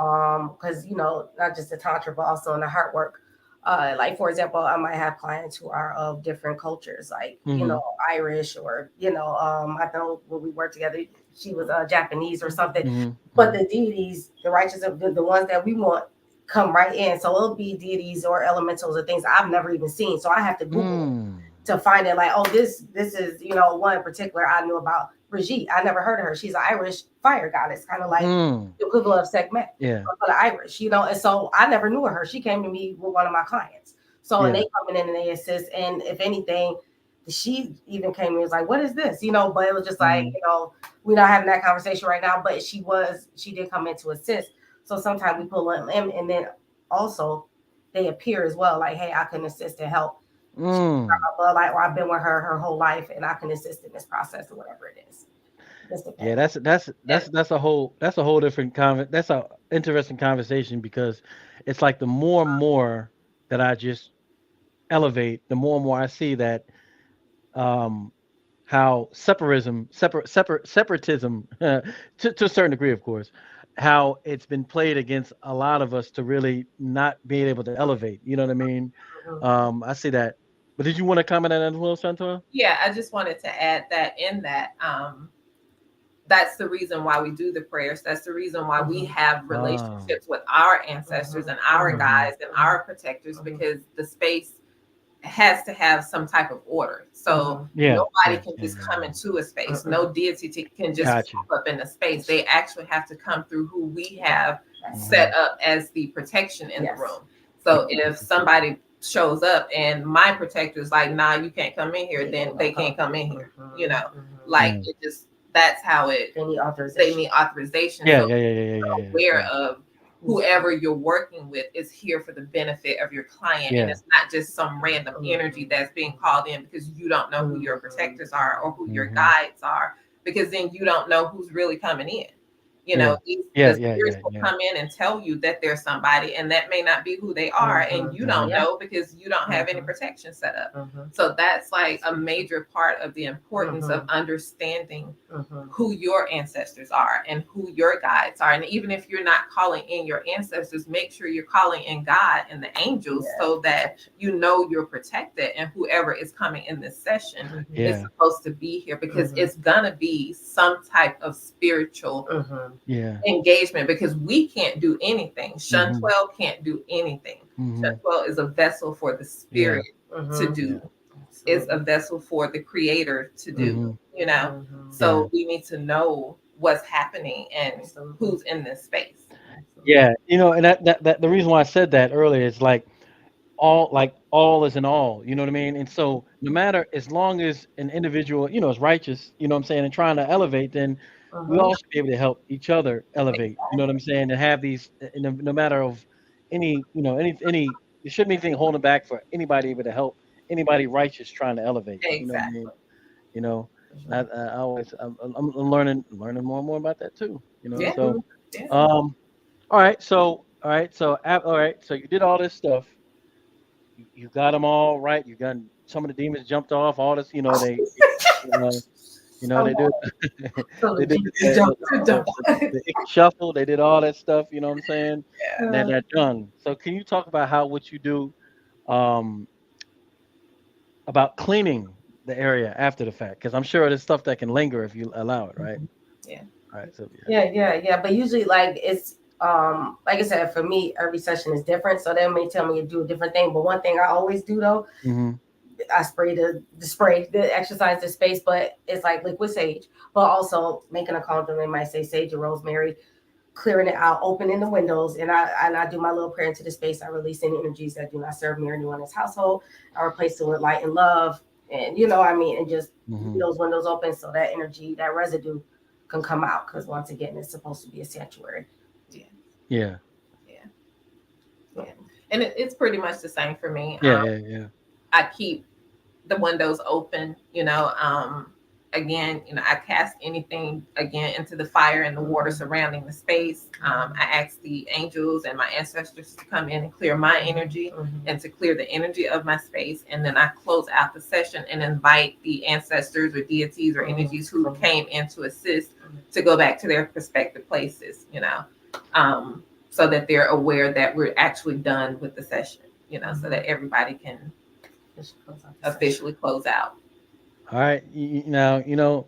because not just the tantra, but also in the heart work. Like for example, I might have clients who are of different cultures, like Mhm. Irish, or I know when we worked together, she was Japanese or something. Mhm. But Mhm. the deities, the righteous, the ones that we want come right in. So it'll be deities or elementals or things I've never even seen. So I have to Google it to find it. Like, oh, this is, you know, one in particular I knew about, Brigitte. I never heard of her. She's an Irish fire goddess, kind of like the equivalent of Sekhmet, for the Irish, you know. And so I never knew of her. She came to me with one of my clients. So and they coming in and they assist. And if anything, she even came and was like, "What is this?" You know. But it was just like, you know, we're not having that conversation right now. But she did come in to assist. So sometimes we pull them in, and then also they appear as well. Like, hey, I can assist and help. Like, or I've been with her whole life, and I can assist in this process or whatever it is. Yeah, that's a whole different that's a interesting conversation because it's like the more and more that I just elevate, the more and more I see that um how separatism to a certain degree, of course, how it's been played against a lot of us to really not being able to elevate. You know what I mean? I see that. But did you want to comment on that as well, Chantal? Yeah, I just wanted to add that in that that's the reason why we do the prayers. That's the reason why we have relationships with our ancestors and our guides and our protectors, because the space has to have some type of order. So nobody can just come into a space. No deity can just pop up in a space. They actually have to come through who we have set up as the protection in the room. So if somebody shows up and my protector is like, nah, you can't come in here, then they can't come in here. You know, like it just, that's how it, they need authorization. So aware of whoever you're working with is here for the benefit of your client. And it's not just some random energy that's being called in because you don't know who your protectors are or who your guides are, because then you don't know who's really coming in. You know, the spirits will come in and tell you that there's somebody, and that may not be who they are, and you don't know because you don't have any protection set up. So that's like a major part of the importance of understanding who your ancestors are and who your guides are. And even if you're not calling in your ancestors, make sure you're calling in God and the angels so that you know you're protected, and whoever is coming in this session is supposed to be here, because it's gonna be some type of spiritual engagement, because we can't do anything. Shun 12 can't do anything. Shun 12 is a vessel for the spirit to do. Is a vessel for the creator to do, you know. So we need to know what's happening and who's in this space. Yeah, you know, and that the reason why I said that earlier is like all is in all, you know what I mean? And so no matter, as long as an individual, you know, is righteous, you know what I'm saying, and trying to elevate, then we all should be able to help each other elevate, you know what I'm saying, and have these no matter of any, you know, any there shouldn't be anything holding back for anybody able to help anybody righteous trying to elevate, you know what I mean? You know, I always I'm learning more and more about that too, you know. So all right, so you did all this stuff. You got them all right. You got some of the demons jumped off. All this, you know, uh, they did they did the shuffle. They did all that stuff. You know what I'm saying? And then they're done. So can you talk about what you do um, about cleaning the area after the fact? Because I'm sure there's stuff that can linger if you allow it, right? Yeah. All right. So Yeah. But usually, like, it's like I said, for me, every session is different. So they may tell me to do a different thing. But one thing I always do though, I spray the exercise the space, but it's like liquid sage, but also making a conjure. They might say sage or rosemary, clearing it out, opening the windows, and I do my little prayer into the space. I release any energies that do not serve me or anyone in this household. I replace it with light and love, and you know what I mean, and just leave those windows open so that energy, that residue, can come out. Because once again, it's supposed to be a sanctuary. Yeah. And it's pretty much the same for me. Yeah. I keep the windows open, you know. Again, you know, I cast anything again into the fire and the water surrounding the space. I ask the angels and my ancestors to come in and clear my energy and to clear the energy of my space. And then I close out the session and invite the ancestors or deities or energies who came in to assist to go back to their respective places, you know, so that they're aware that we're actually done with the session, you know, so that everybody can officially close out. All right. Now, you know,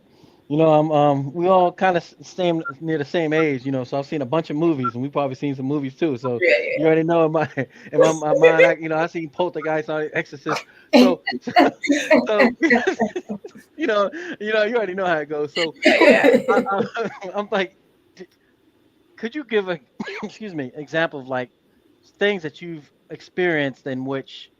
we all kind of same near the same age, so I've seen a bunch of movies, and we probably seen some movies too. So you Yeah, already know in my my mind, I seen Poltergeist, Exorcist. So so you know, you already know how it goes. So yeah, yeah, I'm like, d- could you give a excuse me example of like things that you've experienced in which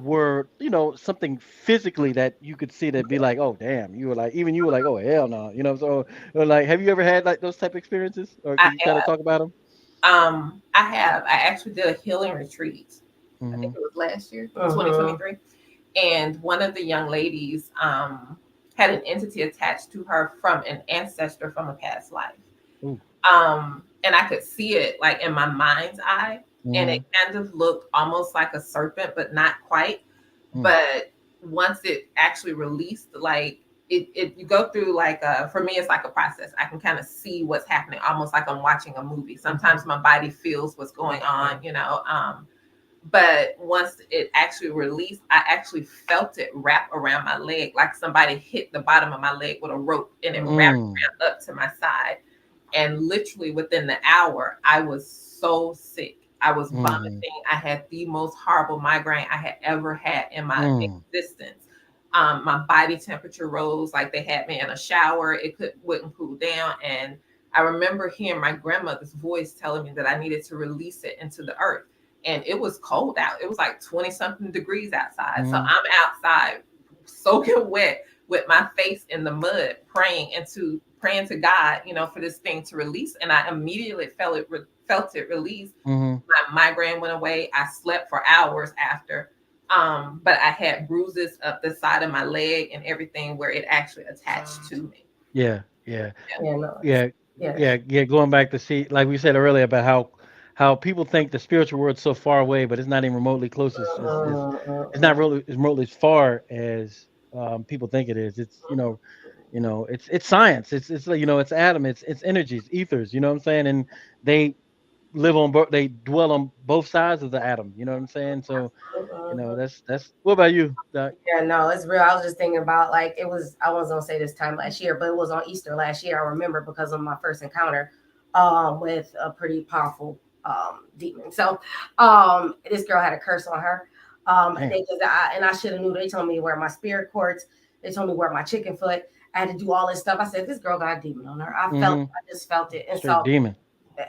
were something physically that you could see that be like, oh damn, you were like, even you were like, oh hell no, so or like, have you ever had like those type of experiences, or I could you kind of talk about them? I have. I actually did a healing retreat. I think Mm-hmm. it was last year, Mhm. 2023. And one of the young ladies had an entity attached to her from an ancestor from a past life. Ooh. And I could see it like in my mind's eye, and Mm-hmm. it kind of looked almost like a serpent, but not quite. Mm. But once it actually released, like it you go through like for me it's like a process. I can kind of see what's happening, almost like I'm watching a movie. Sometimes my body feels what's going on, but once it actually released, I actually felt it wrap around my leg, like somebody hit the bottom of my leg with a rope, and it wrapped Mm. around up to my side. And literally within the hour, I was so sick. I was Mm. vomiting. I had the most horrible migraine I had ever had in my Mm. existence. My body temperature rose, like they had me in a shower. It wouldn't cool down. And I remember hearing my grandmother's voice telling me that I needed to release it into the earth. And it was cold out. It was like 20 something degrees outside. So Mm. I'm outside soaking wet with my face in the mud, praying to God, for this thing to release. And I immediately felt it release. Mm. My migraine went away. I slept for hours after. But I had bruises up the side of my leg and everything where it actually attached to me. Yeah, yeah, Yeah, no, yeah, yeah. yeah. Going back to see, like we said earlier, about how people think the spiritual world's so far away, but it's not even remotely close. It's not really as remotely as far as people think it is. It's it's science. It's like, it's atom. It's energies, ethers. You know what I'm saying? And they they dwell on both sides of the atom. You know what I'm saying? So that's. What about you, Doc? Yeah, no, it's real. I was just thinking about like it was. I was gonna say this time last year, but it was on Easter last year. I remember because of my first encounter with a pretty powerful demon. So this girl had a curse on her. Damn. And I should have knew. They told me to wear my spirit cords. They told me to wear my chicken foot. I had to do all this stuff. I said, this girl got a demon on her. Mm-hmm. I just felt it. And Straight so demon.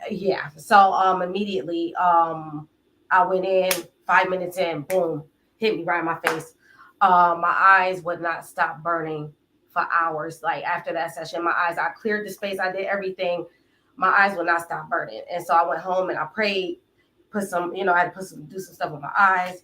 yeah. So immediately I went in 5 minutes in, boom, hit me right in my face. My eyes would not stop burning for hours. Like after that session, my eyes, I cleared the space, I did everything. My eyes would not stop burning. And so I went home and I prayed, I had to do some stuff with my eyes.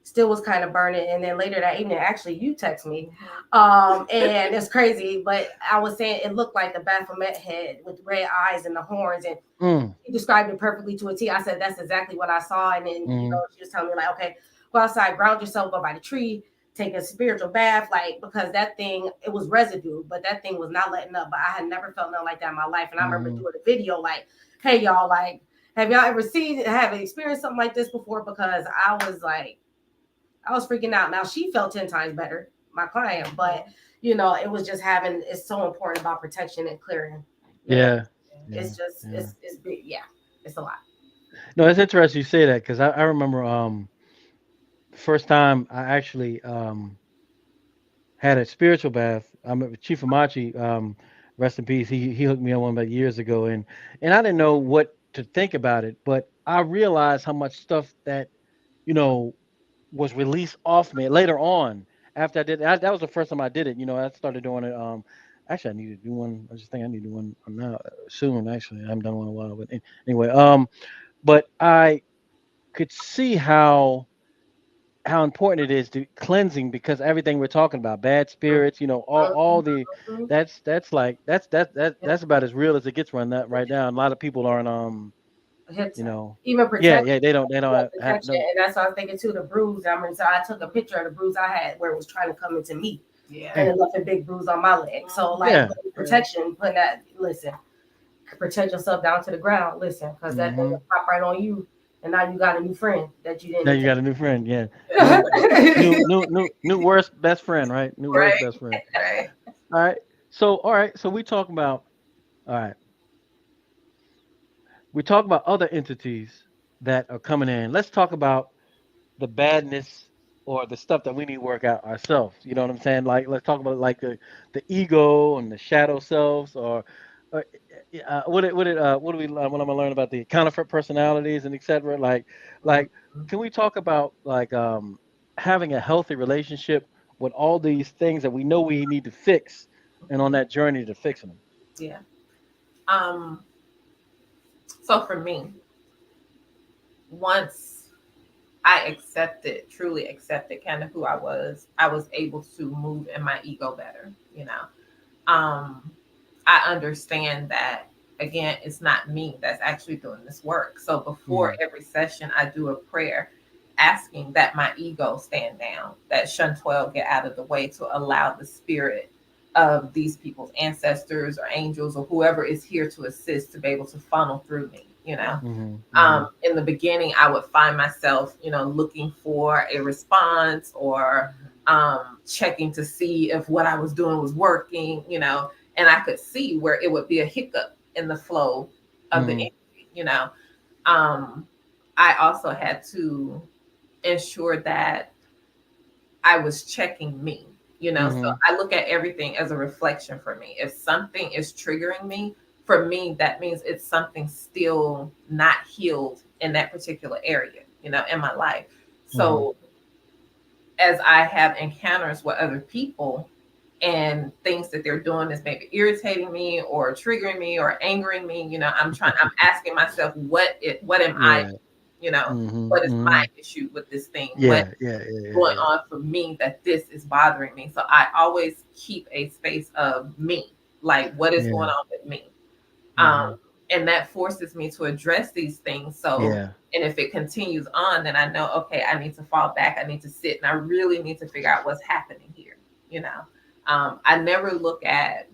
Still was kind of burning. And then later that evening, actually, you text me. And it's crazy, but I was saying it looked like the Baphomet head with red eyes and the horns. And Mm. he described it perfectly to a T. I said, that's exactly what I saw. And then, Mm. she was telling me, like, okay, go outside, ground yourself, go by the tree, take a spiritual bath, like, because that thing, it was residue, but that thing was not letting up. But I had never felt nothing like that in my life. And I remember Mm. doing a video, like, hey, y'all, like, have y'all ever have experienced something like this before? Because I was freaking out. Now she felt 10 times better, my client, but it was just it's so important about protection and clearing. Yeah. Yeah. It's just, Yeah. it's big. Yeah, it's a lot. No, it's interesting you say that because I remember the first time I actually had a spiritual bath. Chief Amachi, rest in peace. He hooked me on one about years ago, and I didn't know what to think about it, but I realized how much stuff that you know was released off me later on after I did it. That was the first time I did it. I started doing it. Actually, I need to do one. I just think I need to do one now soon. Actually, I haven't done one in a while, but anyway, but I could see how important it is to cleansing because everything we're talking about, bad spirits, all the Mhm. that's like Yeah, that's about as real as it gets right now. A lot of people aren't hips, you know even yeah, protection, yeah, they don't have protection, no. and that's what I was thinking too. The bruise. I mean, so I took a picture of the bruise I had where it was trying to come into me, Yeah. and Damn. it left a big bruise on my leg. So like Yeah. protection, putting that. Listen, protect yourself down to the ground. Listen, because that thing Hmm. will pop right on you, and now you got a new friend that you didn't Now you intend. got a new friend. Yeah. New worst best friend, right? New worst Right. best friend. Right. All right. So all right, so we talk about all right. We talk about other entities that are coming in. Let's talk about the badness or the stuff that we need to work out ourselves. You know what I'm saying? Like let's talk about like the ego and the shadow selves, or what do we learn about the counterfeit personalities and etc. Like can we talk about like having a healthy relationship with all these things that we know we need to fix, and on that journey to fixing them? Yeah. Um, so for me, once I accepted, truly accepted kind of who I was able to move in my ego better, you know. Um, I understand that again, it's not me that's actually doing this work. So before Mm, every session, I do a prayer asking that my ego stand down, that Shun 12 get out of the way to allow the spirit of these people's ancestors or angels or whoever is here to assist to be able to funnel through me, you know. mhm, mhm, In the beginning, I would find myself, you know, looking for a response or checking to see if what I was doing was working, you know, and I could see where it would be a hiccup in the flow of the mhm, energy, you know. Um, I also had to ensure that I was checking me, you know. So mhm, I look at everything as a reflection for me. If something is triggering me, for me, that means it's something still not healed in that particular area, you know, in my life. mhm. So as I have encounters with other people and things that they're doing is maybe irritating me or triggering me or angering me, you know, I'm asking myself, what am I, Yeah. you know, Mhm, what is my mhm. issue with this thing? What Yeah, yeah, yeah, yeah, going yeah. on for me that this is bothering me. So I always keep a space of me, like what is going Yeah. on with me. Um, Mhm. and that forces me to address these things. So, Yeah. and if it continues on, then I know, okay, I need to fall back. I need to sit and I really need to figure out what's happening here. You know, I never look at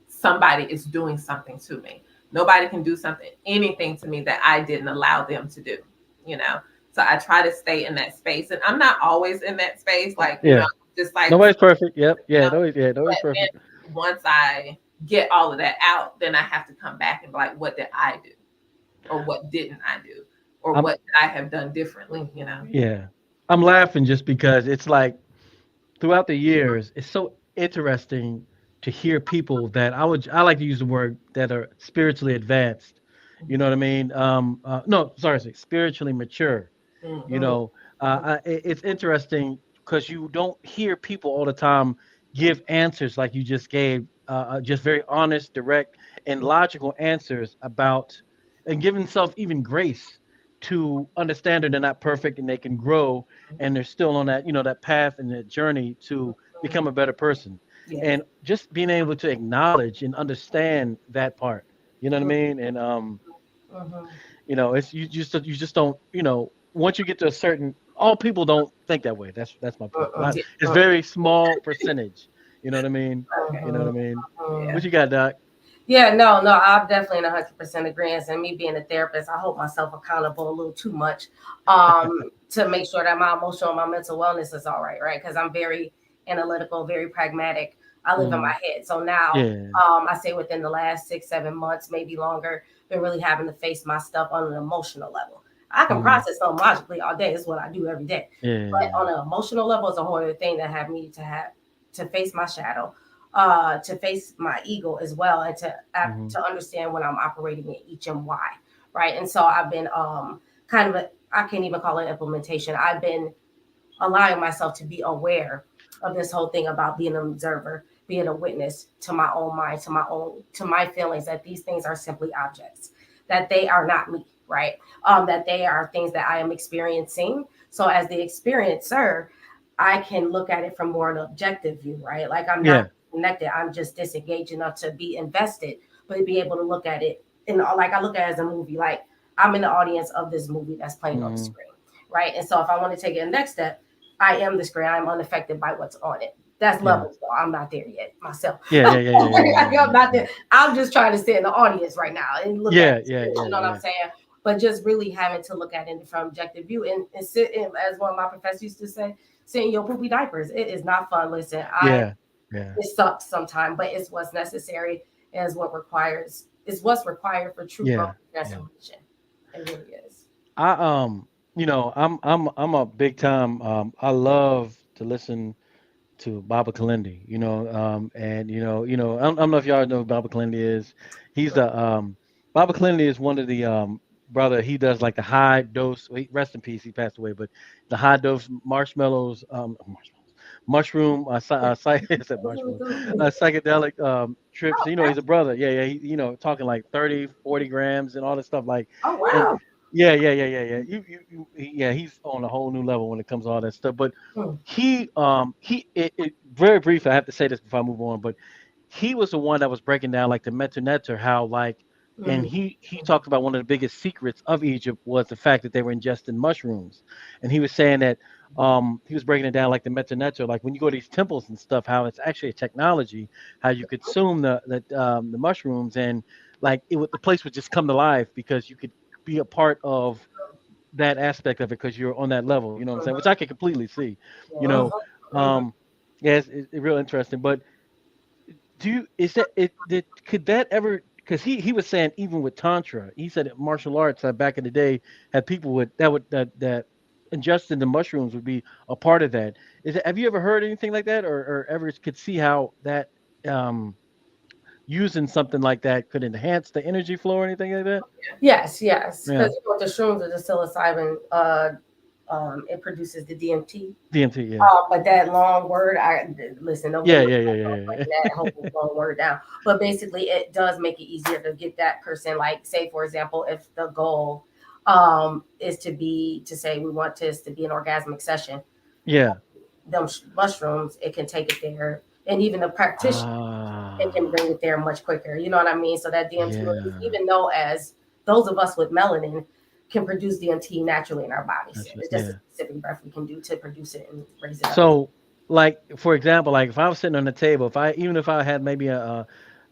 somebody is doing something to me. Nobody can do something, anything to me that I didn't allow them to do, you know. So I try to stay in that space. And I'm not always in that space, like, you know, Yeah. just like, Nobody's perfect. Yep. you Yeah. know, Nobody's but perfect. then once I get all of that out, then I have to come back and be like, what did I do? Or what didn't I do? Or I'm what did I have done differently, you know? yeah. I'm laughing just because it's like throughout the years, it's so interesting to hear people that I like to use the word that are spiritually advanced. You know what I mean? No, sorry, spiritually mature. You Mm-hmm. know, it's interesting because you don't hear people all the time give answers like you just gave, just very honest, direct, and logical answers about, and give themselves even grace to understand that they're not perfect and they can grow and they're still on that, that path and that journey to become a better person. Yes. And just being able to acknowledge and understand that part, you know what I mean? And Mm-hmm. it's you just don't, once you get to a certain, all people don't think that way. That's my point. Mm-mm. Yeah. It's very small percentage. You know what I mean? Okay. You know what I mean? Yeah. What you got, Doc? Yeah, no, I'm definitely in 100% agreement. And me being a therapist, I hold myself accountable a little too much, to make sure that my emotional and my mental wellness is all right, right? Because I'm very analytical, very pragmatic. I live in my Mm, head. So now, yeah. I say within the last 6, 7 months, maybe longer, been really having to face my stuff on an emotional level. I can Mm, process them logically all day. It's what I do every day. But yeah. on an emotional level, it's a whole other thing that have to face my shadow, to face my ego as well, and Mm-hmm. to understand when I'm operating in each and why, right? And so I've been kind of I can't even call it implementation. I've been allowing myself to be aware of this whole thing about being an observer, being a witness to my own mind, to my feelings, that these things are simply objects, that they are not me, right? That they are things that I am experiencing. So as the experiencer, I can look at it from more an objective view, right? Like I'm not Yeah. connected, I'm just disengaged enough to be invested, but be able to look at it and like I look at it as a movie. Like I'm in the audience of this movie that's playing on the Mm-hmm. screen, right? And so if I want to take it the next step, I am the screen. I'm unaffected by what's on it. That's Yeah. levels, though. I'm not there yet myself. Yeah. Yeah. Yeah. Yeah. Yeah. Yeah. I'm Yeah. not Yeah. there. I'm just trying to sit in the audience right now and look at Yeah. the Yeah. screen. You Yeah. know what I'm Yeah. saying? But just really having to look at it from objective view and sit in, as one of my professors used to say, sit in your poopy diapers. It is not fun. Listen, Yeah. Yeah. It sucks sometimes, but it's what's necessary and is what's required for true growth Yeah. and Yeah. transformation. It really is. I I'm a big time I love to listen to Baba Kalindi, and I don't know if y'all know who Baba Kalindi is. He's the Baba Kalindi is one of the brother. He does like the high dose. Rest in peace. He passed away, but the high dose mushroom, I said mushroom, psychedelic trips. He's a brother. Yeah, yeah. Talking like 30, 40 grams and all this stuff. Like, Oh and wow. yeah. Yeah. He's on a whole new level when it comes to all that stuff. But Mm, very briefly, I have to say this before I move on, but he was the one that was breaking down like the Metu how like, and mm, he talked about one of the biggest secrets of Egypt was the fact that they were ingesting mushrooms, and he was saying that he was breaking it down like the Metu like when you go to these temples and stuff, how it's actually a technology, how you consume the mushrooms, and like the place would just come to life because you could be a part of that aspect of it because you're on that level, you know what I'm saying? Which I can completely see, you mhm, know. mhm. Um, yeah, it's real interesting. But do you is that it did could that ever because he was saying even with Tantra, he said that martial arts back in the day had people with that ingesting the mushrooms would be a part of that. Have you ever heard anything like that or ever could see how that um using something like that could enhance the energy flow or anything like that? Yes, yes. Yeah. Because the shrooms are the psilocybin, it produces the DMT. DMT, yeah. But that long word, I listen. Don't get Yeah, me yeah, yeah, wrong, yeah, breaking that whole long word down. But basically, it does make it easier to get that person. Like, say for example, if the goal is to say we want this to be an orgasmic session, yeah. them mushrooms, it can take it there, and even the practitioner, it can Ah, bring it there much quicker. You know what I mean? So that DMT release, yeah. even though as those of us with melanin can produce DMT naturally in our bodies, That's it's just a yeah. specific breath we can do to produce it and raise it up. So, like for example, like if I was sitting on the table, if I had maybe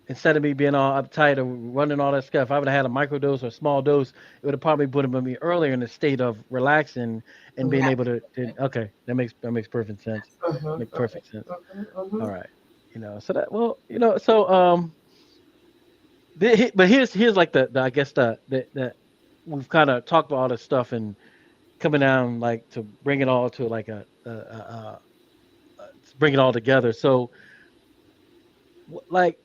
instead of me being all uptight or running all that stuff, if I would have had a micro dose or a small dose, it would have probably put me earlier in the state of relaxing and being able to okay, that makes perfect sense. Mhm, mhm, Make perfect sense. mhm, All mhm. right. So that well, so but here's like the I guess the we've kind of talked about all this stuff and coming down like to bring it all to like bring it all together. So like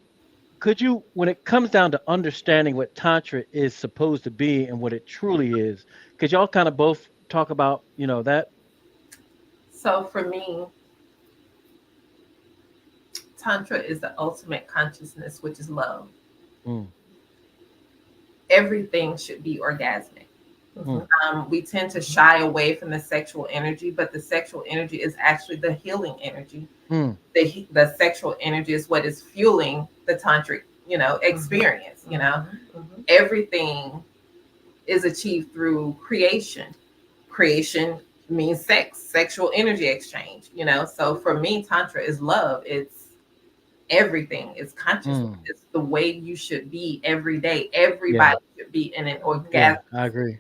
could you when it comes down to understanding what tantra is supposed to be and what it truly is, could y'all kind of both talk about that? So for me, Tantra is the ultimate consciousness, which is love. Mm, Everything should be orgasmic. Mhm. mm, We tend to shy away from the sexual energy, but the sexual energy is actually the healing energy. mm, The sexual energy is what is fueling the tantric, Mhm. experience. Mhm. Mhm. Everything is achieved through creation. Creation means sex, sexual energy exchange. So for me, tantra is love. It's everything. It's consciousness. mm. It's the way you should be every day. Yeah, Everybody should be in an yeah, orgasm I agree.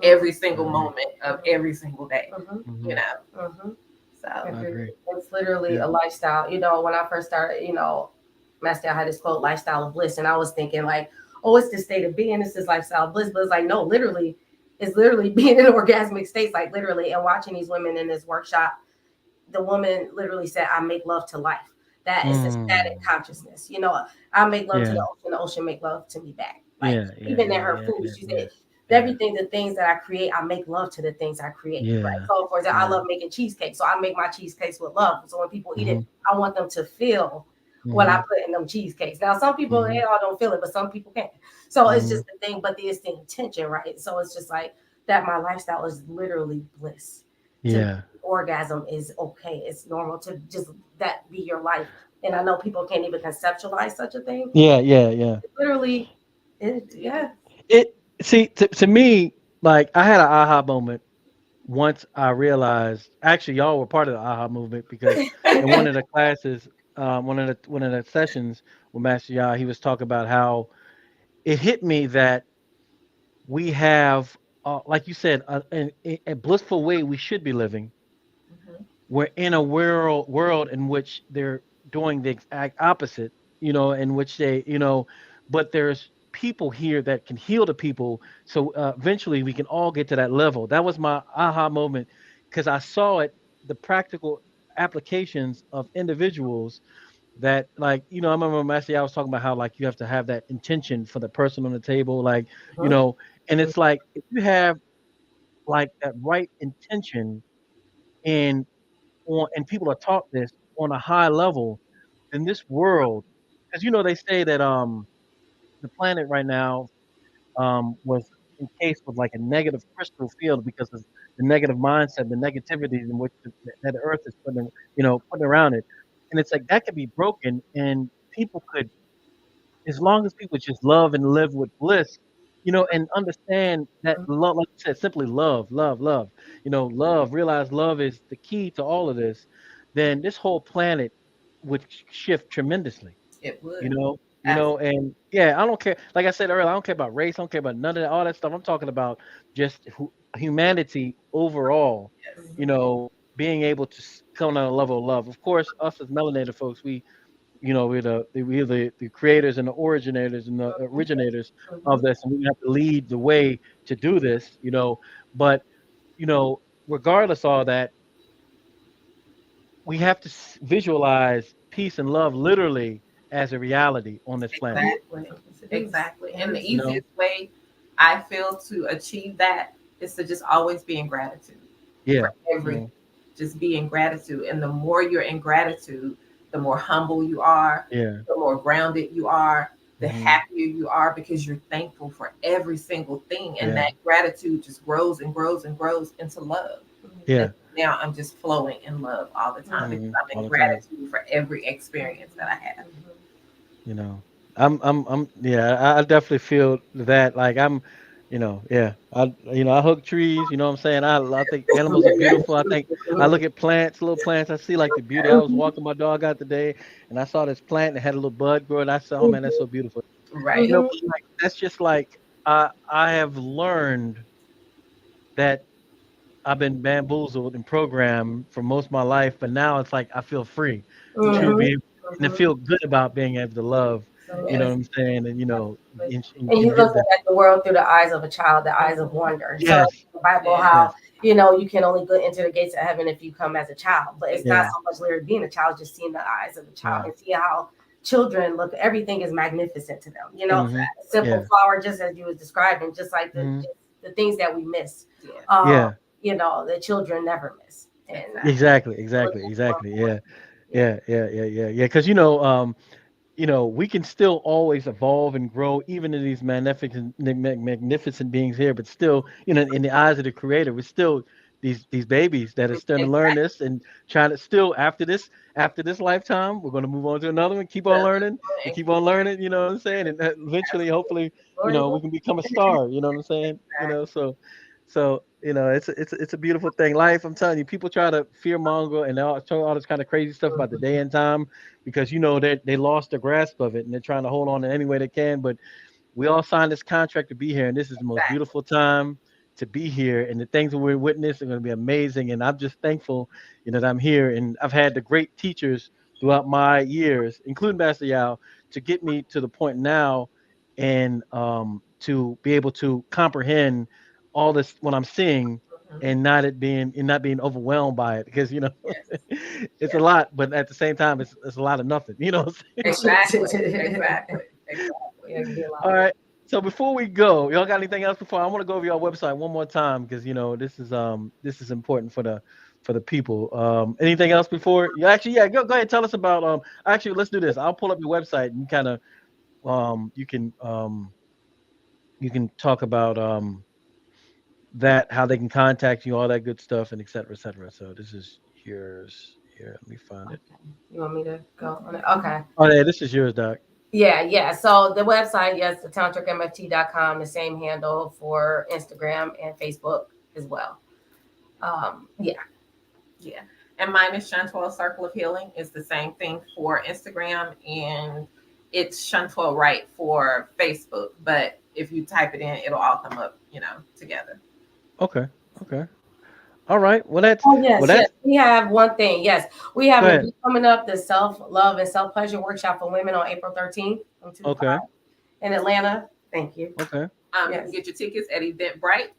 every I single agree. moment of every single day. Mhm. You Hmm. know. Mhm. So I agree. It's literally Yeah. a lifestyle. When I first started, Master, I had this quote, lifestyle of bliss. And I was thinking, like, oh, it's the state of being, it's this lifestyle of bliss. But it's like, no, literally, it's literally being in orgasmic states, like literally, and watching these women in this workshop. The woman literally said, I make love to life. That is a static Mm. consciousness. I make love to Yeah, the ocean make love to me back. Like, yeah, yeah, even in yeah, her yeah, food, yeah, she yeah, said, yeah, everything, the things that I create, I make love to the things I create. Right. yeah, So, for example, I yeah. love making cheesecake. So, I make my cheesecakes with love. So, when people eat it, Hmm. I want them to feel what I Hmm. put in them cheesecakes. Now, some people, Hmm. they all don't feel it, but some people can. So, it's Hmm. just the thing, but it's the intention, right? So, it's just like that my lifestyle is literally bliss. To Yeah, orgasm is okay. It's normal to just that be your life. And I know people can't even conceptualize such a thing. yeah, yeah, yeah. Literally, yeah. It see to me like I had an aha moment once I realized actually y'all were part of the aha movement because in one of the classes, one of the sessions with Master Yah, he was talking about how it hit me that we have, like you said, a blissful way we should be living. mhm. We're in a world in which doing the exact opposite, in which they, but there's people here that can heal the people. So eventually we can all get to that level. That was my aha moment because I saw it, the practical applications of individuals that, like, I remember Master, I was talking about how, like, you have to have that intention for the person on the table, like, Mhm. and it's like if you have like that right intention and and people are taught this on a high level, in this world, because they say that the planet right now was encased with like a negative crystal field because of the negative mindset, the negativity in which that the Earth is putting around it, and it's like that could be broken, and people could, as long as people just love and live with bliss, and understand that love, like you said, simply love, love, love, love, realize love is the key to all of this, then this whole planet would shift tremendously, It you would. know, Absolutely. and yeah, I don't care. Like I said earlier, I don't care about race, I don't care about none of that, all that stuff. I'm talking about just humanity overall, Yes. being able to come on a level of love. Of course, us as melanated folks, we're the creators and the originators and the originators of Mhm. this, and we have to lead the way to do this, But you know, regardless of all that, we have to visualize peace and love literally as a reality on this planet. Exactly. Exactly. And the You know? easiest way I feel to achieve that is to just always be in gratitude Yeah. for everything. Just be in gratitude. And the more you're in gratitude, the more humble you are, Yeah. the more grounded you are, the Hmm. happier you are because you're thankful for every single thing. And Yeah. that gratitude just grows and grows and grows into love. And Yeah. now I'm just flowing in love all the time because Hmm. I'm All in the time. gratitude for every experience that I have. You know, yeah, I definitely feel that. Like yeah, I hug trees. You know what I'm saying? I think animals are beautiful. I think I look at plants, little plants. I see like the beauty. I was walking my dog out today, and I saw this plant that had a little bud growing. I said, oh man, that's so beautiful. Right. But like, that's just like I have learned that I've been bamboozled and programmed for most of my life, but now it's like I feel free to Mhm. be able and to feel good about being able to love. You know what Yes. I'm saying? And And you and look give that. at the world through the eyes of a child, the eyes of wonder. So Yes, in the Bible, Yes. how yes, you can only go into the gates of heaven if you come as a child. But it's not yeah, so much literally being a child, just seeing the eyes of a child yeah. and see how children look. Everything is magnificent to them. Hmm. A simple Yeah. flower, just as you was describing, just like Hmm. the things that we miss. Yeah. Um, Yeah. the children never miss. And Exactly. Exactly. look Exactly. at Exactly. more. Yeah. Yeah. Yeah. Yeah. Yeah. Yeah. Yeah. Because we can still always evolve and grow, even in these magnificent beings here. But still, in the eyes of the Creator, we're still these babies that are starting to learn Exactly. this and trying to still after this lifetime, we're going to move on to another one, keep on learning and And keep keep on learning. You know what I'm saying? And eventually, hopefully, Glory, we can become a star. You know what I'm saying? So it's a beautiful thing. Life, I'm telling you, people try to fear monger and all this kind of crazy stuff about the day and time because they lost the grasp of it and they're trying to hold on in any way they can. But we all signed this contract to be here, and this is the most exactly. beautiful time to be here. And the things that we're witnessing are going to be amazing. And I'm just thankful, that I'm here. And I've had the great teachers throughout my years, including Master Yao, to get me to the point now, and to be able to comprehend all this what I'm seeing, Mhm. and not being overwhelmed by it, because Yes. it's a Yes. lot, but at the same time it's a lot of nothing. What I'm saying? Exactly. Exactly. Exactly. Yeah, it can be a lot. All right. So before we go, y'all got anything else before I want to go over your website one more time, because this is important for the people. Anything else before? You actually, yeah, go ahead, tell us about actually, let's do this. I'll pull up your website and kind of you can talk about that, how they can contact you, all that good stuff, and et cetera, et cetera. So this is yours. Here, let me find it. Okay. You want me to go on it? Okay. Oh yeah, this is yours, Doc. Yeah, yeah. So the website, yes, thetantricmft.com, the same handle for Instagram and Facebook as well. Yeah. Yeah. And mine is Chantel Circle of Healing. It's the same thing for Instagram, and it's Chantel Wright for Facebook. But if you type it in, it'll all come up, together. Okay. Okay. All right. Oh yes, Well yes. that's We have one thing. Yes, we have go an ahead. event coming up, the Self Love and Self Pleasure Workshop for Women on April 13th from 2 to 5 Okay. in Atlanta. Thank you. Okay. You can Yes. get your tickets at Eventbrite.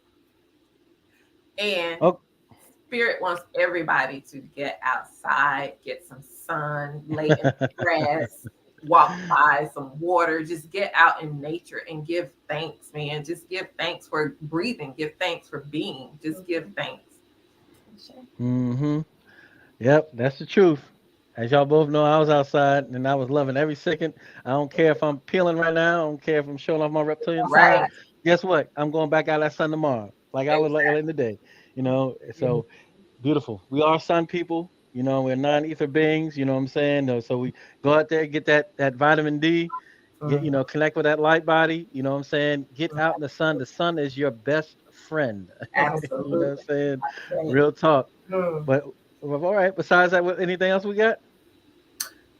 And Oh, Spirit wants everybody to get outside, get some sun, lay in the grass, walk by some water, just get out in nature and give thanks, man. Just give thanks for breathing, give thanks for being, just give thanks. mm-hmm. Yep, that's the truth. As y'all both know, I was outside and I was loving every second. I don't care if I'm peeling right now. I don't care if I'm showing off my reptilian side. Right. Outside. Guess what? I'm going back out that sun tomorrow, like I was like Exactly. in the day. You know, so beautiful. We are sun people. You know, we're non-ether beings. You know what I'm saying? So we go out there, get that vitamin D, get Mhm. connect with that light body. You know what I'm saying? Get out in the sun. The sun is your best friend. You know what I'm Absolutely. saying? Right. Real talk. Mm. But well, all right. Besides that, anything else we got?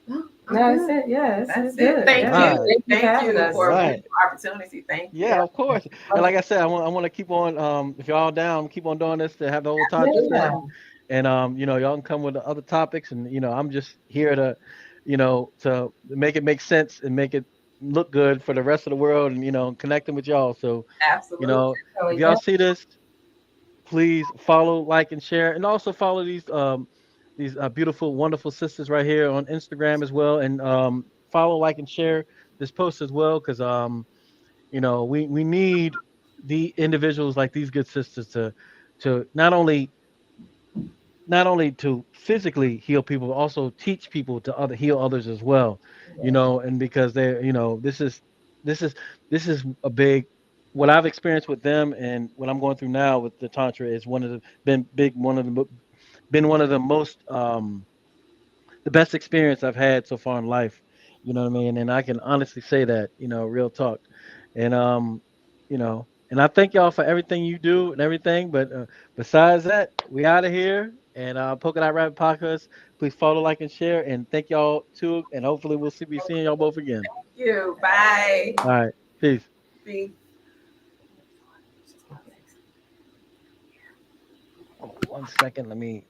No, I'm No, that's good. it. Yeah, That's it's it. good. Thank Yeah. you. Right. Thank you for Thank having you us. for a Right. beautiful opportunity. Thank you. Yeah, of course. And like I said, I want to keep on. If y'all down, keep on doing this to have the whole Tantra Yeah. thing. And y'all can come with the other topics. And I'm just here to, to make it make sense and make it look good for the rest of the world. And connecting with y'all. So you Absolutely. know, if Definitely, y'all see this, please follow, like, and share, and also follow these beautiful, wonderful sisters right here on Instagram as well, and follow, like, and share this post as well, because we need the individuals like these good sisters to not only to physically heal people, but also teach people to heal others as well. And because this is this is a big what I've experienced with them and what I'm going through now with the Tantra is been one of the most the best experience I've had so far in life. You know what I mean? And I can honestly say that, real talk. And and I thank y'all for everything you do and everything. But besides that, we out of here. And Polka Dot Rabbit Podcast. Please follow, like, and share. And thank y'all too. And hopefully we'll be seeing y'all both again. Thank you. Bye. All right. Peace. Peace. Hold on 1 second. Let me